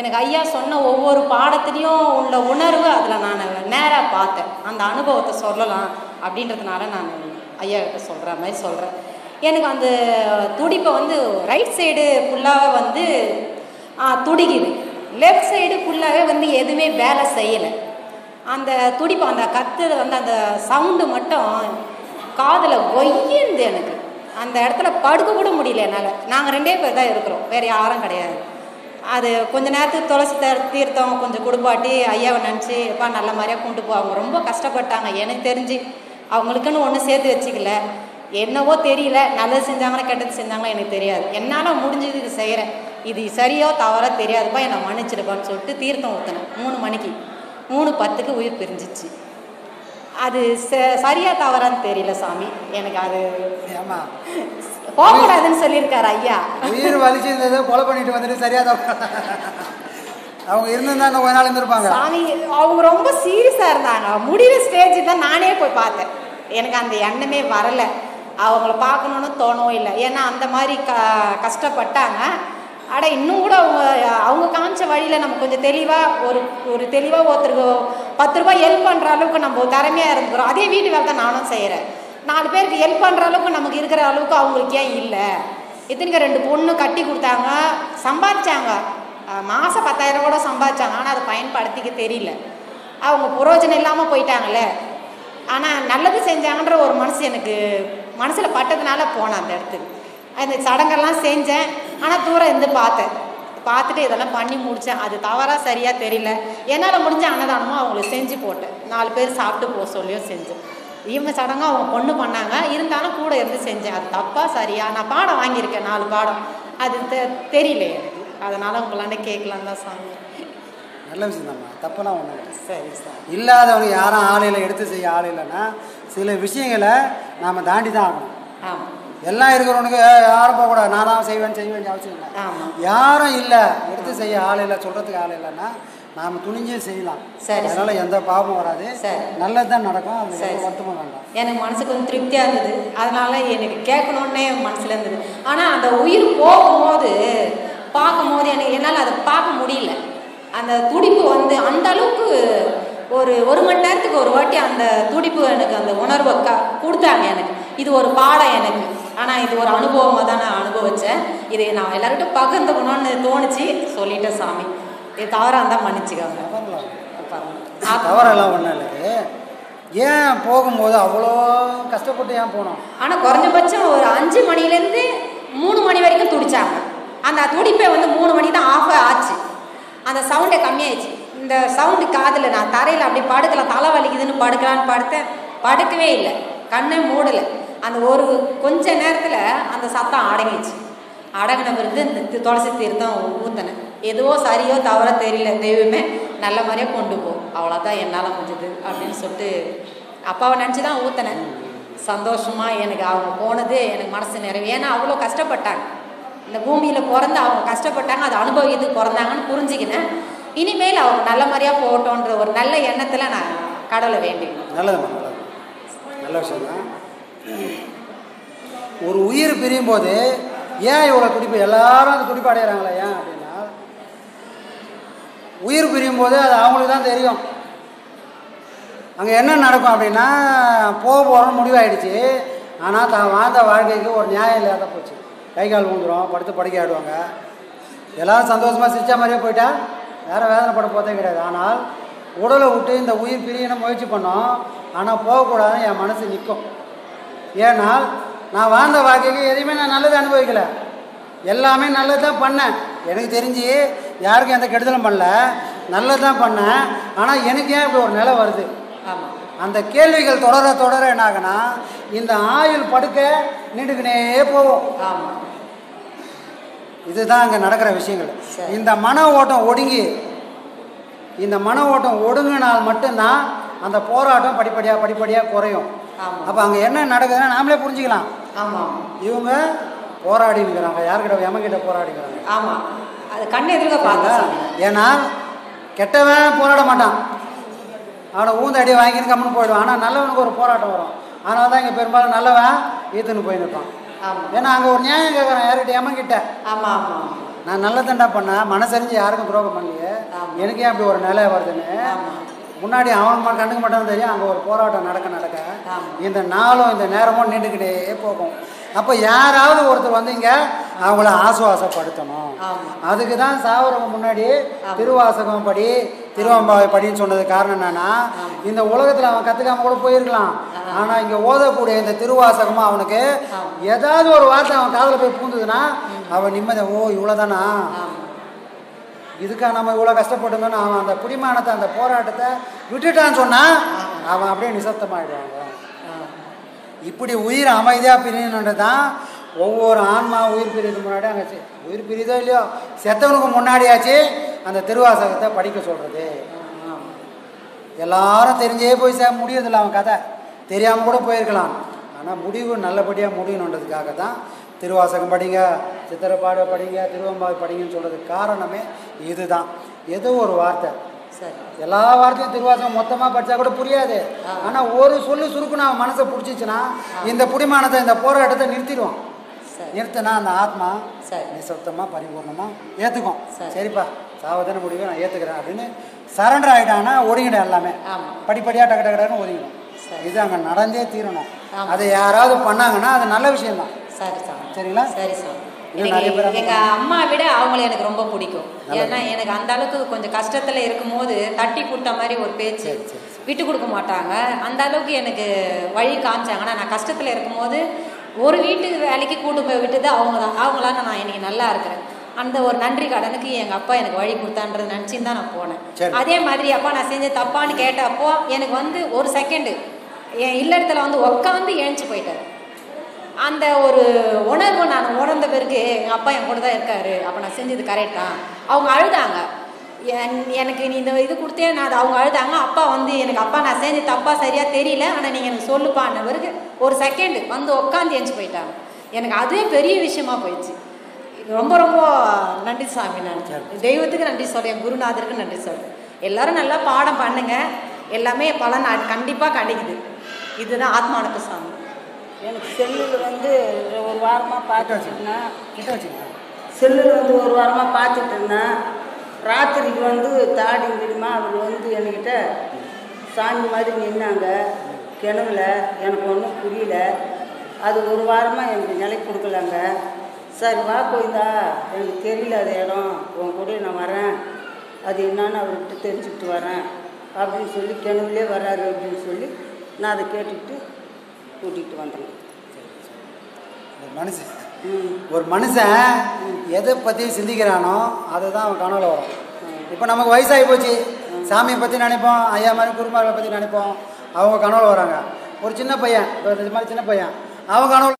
S2: எனக்கு ஐயா சொன்ன ஒவ்வொரு பாடத்துலேயும் உள்ள உணர்வு அதில் நான் நேராக பார்த்தேன். அந்த அனுபவத்தை சொல்லலாம் அப்படின்றதுனால நான் ஐயா கிட்ட சொல்கிற மாதிரி சொல்கிறேன். எனக்கு அந்த துடிப்பை ரைட் சைடு ஃபுல்லாகவே துடிக்குது, லெஃப்ட் சைடு ஃபுல்லாகவே எதுவுமே வேலை செய்யலை. அந்த துடிப்பு, அந்த கத்துறது அந்த சவுண்டு மட்டும் காதில் ஒய்யுந்து. எனக்கு அந்த இடத்துல படுக்க கூட முடியல என்னால். நாங்கள் 2 பேர் தான் இருக்கிறோம், வேறு யாரும் கிடையாது. அது கொஞ்ச நேரத்துக்கு துளசி தீர்த்தம் கொஞ்சம் கொடுப்பாட்டி ஐயாவை நினச்சி நல்ல மாதிரியாக கொண்டு போ. அவங்க ரொம்ப கஷ்டப்பட்டாங்க. எனக்கு தெரிஞ்சு அவங்களுக்குன்னு ஒன்றும் சேர்த்து வச்சுக்கல, என்னவோ தெரியல. நல்லது செஞ்சாங்களா கெட்டது செஞ்சாங்களா எனக்கு தெரியாது. என்னால் முடிஞ்சது இது செய்கிறேன், இது சரியோ தவறோ தெரியாதுப்பா, என்னை மன்னிச்சிடுப்பான்னு சொல்லிட்டு தீர்த்தம் ஊற்றினேன். 3 மணிக்கு 3:10க்கு உயிர் பிரிஞ்சிச்சு. அது சரியா தவறான்னு தெரியல சாமி. எனக்கு அது போகக்கூடாதுன்னு சொல்லியிருக்காரு ஐயா. உயிர்
S3: வலிச்சிருந்தது கொலை பண்ணிட்டு வந்துட்டு சரியா தவறா அவங்க இருந்தாங்க, ஒரு நாள் இருந்திருப்பாங்க
S2: சாமி. அவங்க ரொம்ப சீரியஸாக இருந்தாங்க. முடிவு ஸ்டேஜ் தான் நானே போய் பார்த்தேன். எனக்கு அந்த எண்ணமே வரலை, அவங்கள பார்க்கணுன்னு தோணவும் இல்லை. ஏன்னா அந்த மாதிரி கஷ்டப்பட்டாங்க. அட இன்னும் கூட அவங்க காமிச்ச வழியில் நம்ம கொஞ்சம் தெளிவாக ஒரு தெளிவாக ஒருத்தருக்கு 10 ரூபாய் ஹெல்ப் பண்ணுற அளவுக்கு நம்ம திறமையாக இருந்துக்கிறோம். அதே வீட்டு வேலை தான் நானும் செய்கிறேன். 4 பேருக்கு ஹெல்ப் பண்ணுற அளவுக்கு நமக்கு இருக்கிற அளவுக்கு அவங்களுக்கு ஏன் இல்லை? இத்தனைக்கு 2 பொண்ணு கட்டி கொடுத்தாங்க, சம்பாதிச்சாங்க, மாதம் 10,000 கூட சம்பாதிச்சாங்க. ஆனால் அதை பயன்படுத்திக்க தெரியல. அவங்க புரோஜனம் இல்லாமல் போயிட்டாங்களே. ஆனால் நல்லது செஞ்சாங்கன்ற ஒரு எனக்கு மனசில் பட்டதுனால போனேன் அந்த இடத்துக்கு. அந்த சடங்கெல்லாம் செஞ்சேன். ஆனால் தூரம் இருந்து பார்த்துட்டு இதெல்லாம் பண்ணி முடித்தேன். அது தவறாக சரியாக தெரியல. என்னால் முடிஞ்ச அன்னதானமும் அவங்களுக்கு செஞ்சு போட்டேன். 4 பேர் சாப்பிட்டு போக சொல்லியும் செஞ்சேன். இவங்க சடங்கும் அவங்க பொண்ணு பண்ணாங்க, இருந்தாலும் கூட இருந்து செஞ்சேன். அது தப்பாக சரியா? நான் பாடம் வாங்கியிருக்கேன், 4 பாடம். அது தெரியல எனக்கு. அதனால் உங்களாண்ட கேட்கலாம் தான் சாமி.
S3: நல்ல விஷயம் தான்மா, தப்பெல்லாம் ஒன்றும்
S2: சரி சார்.
S3: இல்லாதவங்க யாரும் ஆளையில் எடுத்து செய்ய ஆள் இல்லைன்னா சில விஷயங்களை நாம் தாண்டி தான் ஆகணும்.
S2: ஆமாம்.
S3: எல்லாம் இருக்கிறவனுக்கு யாரும் போகக்கூடாது, நான் தான் செய்வேன் அவசியம் இல்லை.
S2: ஆமாம்.
S3: யாரும் இல்லை, எடுத்து செய்ய ஆள் இல்லை, சொல்கிறதுக்கு ஆள் இல்லைன்னா நாம் துணிஞ்சு செய்யலாம்.
S2: சரி.
S3: அதனால் எந்த பாவமும் வராது.
S2: சரி.
S3: நல்லது தான் நடக்கும். அது
S2: சரி.
S3: வருத்தமாக வேண்டாம்.
S2: எனக்கு மனசுக்கு கொஞ்சம் திருப்தியாக இருந்தது. அதனால எனக்கு கேட்கணுன்னே மனசில் இருந்தது. ஆனால் அந்த உயிர் போகும்போது பார்க்கும்போது என்னால் அதை பார்க்க முடியல. அந்த துடிப்பு அந்த அளவுக்கு ஒரு மணி நேரத்துக்கு ஒரு வாட்டி அந்த துடிப்பு எனக்கு அந்த உணர்வை கொடுத்தாங்க. எனக்கு இது ஒரு பாடம் எனக்கு. ஆனால் இது ஒரு அனுபவமாக தான் நான் அனுபவித்தேன். இதை நான் எல்லார்கிட்டும் பகிர்ந்துக்கணும்னு தோணுச்சு, சொல்லிட்டேன் சாமி. இது தவறாக இருந்தால் மன்னிச்சுக்கோங்க.
S3: தவறெல்லாம் ஒன்றும் இல்லை. ஏன் போகும்போது அவ்வளோ கஷ்டப்பட்டு ஏன் போனோம்?
S2: ஆனால் குறைஞ்சபட்சம் ஒரு 5 மணிலேருந்து 3 மணி வரைக்கும் துடிச்சாங்க. அந்த துடிப்பை 3 மணி தான் ஆஃப் ஆச்சு. அந்த சவுண்டை கம்மியாயிடுச்சு. இந்த சவுண்டு காதில் நான் தரையில் அப்படி படுக்கலாம், தலை வலிக்குதுன்னு படுக்கலான்னு படுத்தேன். படுக்கவே இல்லை, கண்ணே மூடலை. அந்த கொஞ்ச நேரத்தில் அந்த சத்தம் அடங்கிச்சு. அடங்கின பிறகு இந்த துளசி தீர்த்தம் ஊற்றினேன். எதுவோ சரியோ தவறோ தெரியல, தெய்வமே நல்ல மாதிரியாக கொண்டு போ, அவ்வளோதான் என்னால் முடிஞ்சது அப்படின்னு சொல்லிட்டு அப்பாவை நினச்சி தான் ஊற்றினேன். சந்தோஷமாக எனக்கு அவங்க போனது எனக்கு மனசு நிறைவு. ஏன்னா அவ்வளோ கஷ்டப்பட்டாங்க. இந்த பூமியில் பிறந்து அவங்க கஷ்டப்பட்டாங்க, அதை அனுபவிக்கிறதுக்கு பிறந்தாங்கன்னு புரிஞ்சுக்கினேன். இனிமேல் அவங்க நல்ல மாதிரியாக போட்டோன்ற ஒரு நல்ல எண்ணத்தில் நான் கடவுளை வேண்டிக்கிறேன்.
S3: நல்லதுமா, நல்லது, நல்ல விஷயம் தான். ஒரு உயிர் பிரியும் போது ஏன் இவ்வளோ துடிப்பு? எல்லாரும் அந்த துடிப்பு அடைகிறாங்களே ஏன் அப்படின்னா, உயிர் பிரியும் போது அது அவங்களுக்கு தான் தெரியும். அங்கே என்ன நடக்கும் அப்படின்னா, போகிறோன்னு முடிவாயிடுச்சு. ஆனால் தான் வாழ்ந்த வாழ்க்கைக்கு ஒரு நியாயம் இல்லாத போச்சு. கை கால் ஊந்துடும், படுத்து படுக்க ஆடுவாங்க. எல்லோரும் சந்தோஷமாக சிரிச்சா மாதிரியே போயிட்டா வேறு வேதனைப்பட போதே கிடையாது. ஆனால் உடலை விட்டு இந்த உயிர் பிரியணும் முயற்சி பண்ணோம். ஆனால் போகக்கூடாதுன்னு என் மனசு நிற்கும். ஏன்னால் நான் வாழ்ந்த வாழ்க்கைக்கு எதையுமே நான் நல்லது அனுபவிக்கலை, எல்லாமே நல்லது தான் பண்ணேன். எனக்கு தெரிஞ்சு யாருக்கும் எந்த கெடுதலும் பண்ணல, நல்லது தான் பண்ணேன். ஆனால் எனக்கு ஏன் இப்படி ஒரு நிலை வருது? அந்த கேள்விகள் தொடர என்ன ஆகுனா, இந்த ஆயுள் படுக்க நீண்டுக்கினே போகும். இதுதான் அங்கே நடக்கிற விஷயங்கள். இந்த மன ஓட்டம் ஒடுங்கினால் மட்டும்தான் அந்த போராட்டம் படிப்படியாக குறையும். அப்போ அங்கே என்ன நடக்குதுன்னா நாமளே புரிஞ்சுக்கலாம். இவங்க போராடினுக்கிறாங்க, யாருக்கிட்ட எமங்கிட்ட போராடிக்கிறாங்க.
S2: ஆமாம், அது கண்ணு எதிர்க்க பார்க்க.
S3: ஏன்னா கெட்டவன் போராட மாட்டான், அவனை ஊந்த அடி வாங்கின்னு கம்முன்னு போயிடுவான். ஆனால் நல்லவனுக்கு ஒரு போராட்டம் வரும். அதனால தான் இங்கே பெரும்பாலும் நல்லவன் ஈத்துன்னு போய் நிற்பான். ஏன்னா அங்கே ஒரு நியாயம் கேட்குறான், யார்கிட்ட எமங்கிட்ட. நான் நல்லதண்டா பண்ணேன், மனசறிஞ்சு யாருக்கும் துரோகம் பண்ணலையே, எனக்கே அப்படி ஒரு நிலை வருதுன்னு முன்னாடி அவன் கண்டுக்க மாட்டான்னு தெரியும். அங்கே ஒரு போராட்டம் நடக்க இந்த நாளும் இந்த நேரமும் நீண்டுக்கிட்டே போகும். அப்போ யாராவது ஒருத்தர் வந்து இங்கே அவங்கள ஆசுவாசப்படுத்தணும். அதுக்கு தான் சாவரவங்க முன்னாடி திருவாசகம் படி, திருவம்பாவை படின்னு சொன்னது காரணம் என்னன்னா, இந்த உலகத்தில் அவன் கற்றுக்காம கூட போயிருக்கலாம். ஆனால் இங்கே ஓதக்கூடிய இந்த திருவாசகமும் அவனுக்கு ஏதாவது ஒரு வார்த்தை அவன் காதில் போய் பூந்ததுன்னா அவன் நிம்மதி, ஓ இவ்வளோதானா, இதுக்காக நம்ம இவ்வளோ கஷ்டப்பட்டுங்கன்னு அவன் அந்த குடிமானத்தை அந்த போராட்டத்தை விட்டுட்டான்னு சொன்னால் அவன் அப்படியே நிசப்தமாகிடுவாங்க. இப்படி உயிர் அமைதியாக பிரியணுன்றது தான் ஒவ்வொரு ஆன்மா உயிர் பிரியுறதுக்கு முன்னாடி அங்கே உயிர் பிரியுதோ இல்லையோ செத்தவனுக்கு முன்னாடியாச்சு அந்த திருவாசகத்தை படிக்க சொல்கிறது. எல்லாரும் தெரிஞ்சே போய் முடியறதில்லை, அவன் கதை தெரியாமல் கூட போயிருக்கலாம். ஆனால் முடிவு நல்லபடியாக முடியணுன்றதுக்காக தான் திருவாசகம் படிங்க, சித்திரப்பாடு படிங்க, திருவம்பாவை படிங்கன்னு சொல்கிறதுக்கு காரணமே இதுதான். ஏதோ ஒரு வார்த்தை, எல்லா வார்த்தையும் திருவாசகம் மொத்தமாக படித்தா கூட புரியாது. ஆனால் ஒரு சொல்லு சுருக்குன்னு அவன் மனசை பிடிச்சிச்சுன்னா இந்த புடிமானத்தை இந்த போராட்டத்தை நிறுத்திடுவான். நிறுத்தினா அந்த ஆத்மா
S2: சரி.
S3: நிசப்தமாக பரிபூர்ணமாக ஏற்றுக்கும்.
S2: சரி.
S3: சரிப்பா சாவதான முடிவு நான் ஏற்றுக்கிறேன் அப்படின்னு சரண்டர் ஆகிட்டாங்கன்னா ஒதுங்கிடும் எல்லாமே.
S2: ஆமாம்.
S3: படிப்படியாக டக்கு டக்குன்னு ஒதுங்கிடும். இது அங்கே நடந்தே தீரணும். அதை யாராவது பண்ணாங்கன்னா அது நல்ல விஷயம்தான்.
S2: சரி சாமி.
S3: சரிங்களா?
S2: சரி சாமி.
S3: எனக்கு
S2: எங்கள் அம்மா விட அவங்கள எனக்கு ரொம்ப பிடிக்கும். ஏன்னா எனக்கு அந்த அளவுக்கு கொஞ்சம் கஷ்டத்தில் இருக்கும்போது தட்டி கொடுத்த மாதிரி ஒரு பேச்சு, விட்டு கொடுக்க மாட்டாங்க. அந்த அளவுக்கு எனக்கு வழி காமிச்சாங்கன்னா நான் கஷ்டத்தில் இருக்கும்போது ஒரு வீட்டுக்கு வேலைக்கு கூட்டு போய் விட்டுது அவங்க தான். அவங்களால நான் இன்னைக்கு நல்லா இருக்கிறேன். அந்த ஒரு நன்றி கடனுக்கு எங்கள் அப்பா எனக்கு வழி கொடுத்தான்றது நினச்சின்னு தான் நான் போனேன். அதே மாதிரி அப்பா நான் செஞ்ச தப்பான்னு கேட்டப்போ எனக்கு வந்து ஒரு செகண்டு என் இல்லத்தில் வந்து உட்காந்து ஏஞ்சி போயிட்டார். அந்த ஒரு உணர்வு நான் உணர்ந்த பிறகு எங்கள் அப்பா என் கூட தான் இருக்காரு, அப்போ நான் செஞ்சது கரெக்டாக. அவங்க அழுதாங்க, எனக்கு நீ இந்த இது கொடுத்தே நான் அவங்க அழுதாங்க. அப்பா வந்து எனக்கு அப்பா நான் செஞ்ச தப்பா சரியாக தெரியல, ஆனால் நீங்கள் எனக்கு சொல்லுப்பான்ன பிறகு ஒரு செகண்டு வந்து உட்காந்து ஏஞ்சி போயிட்டாங்க. எனக்கு அதுவே பெரிய விஷயமா போயிடுச்சு. ரொம்ப ரொம்ப நன்றி சாமி. நான் தெய்வத்துக்கு நன்றி சொல்கிறேன், குருநாதருக்கு நன்றி சொல்கிறேன். எல்லோரும் நல்லா பாடம் பண்ணுங்க, எல்லாமே பலன் கண்டிப்பாக கிடைக்குது. இதுதான் ஆத்மானத்து சாமி.
S4: எனக்கு செல்லில் வந்து ஒரு வாரமாக பார்த்துட்டு இருந்தேன். செல்லில் வந்து ஒரு வாரமாக பார்த்துட்டு இருந்தேன். ராத்திரிக்கு வந்து தாடி தெரியுமா அவர் வந்து என்கிட்ட சாமி மாதிரி நின்னாங்க கிணவுல. எனக்கு ஒன்றும் புரியல. அது ஒரு வாரமாக எனக்கு நிலை கொடுக்கலாங்க. சரி வா கோயிந்தா, எனக்கு தெரியல அது இடம், உன் கூட நான் வரேன், அது என்னான்னு அவர்கிட்ட தெரிஞ்சுக்கிட்டு வரேன் அப்படின்னு சொல்லி கிணவுலே வராரு அப்படின்னு சொல்லி நான் அதை கேட்டுக்கிட்டு கூட்டிகிட்டு வந்தேன்.
S3: ஒரு மனுஷன் எதை பற்றி சிந்திக்கிறானோ அதுதான் அவன் கனவுல வரும். இப்போ நமக்கு வயசாகி போச்சு, சாமியை பற்றி நினைப்போம், ஐயா மாதிரி குருமார்களை பற்றி நினைப்போம், அவங்க கனவுல வராங்க. ஒரு சின்ன பையன், இது மாதிரி சின்ன பையன், அவங்க கனவுல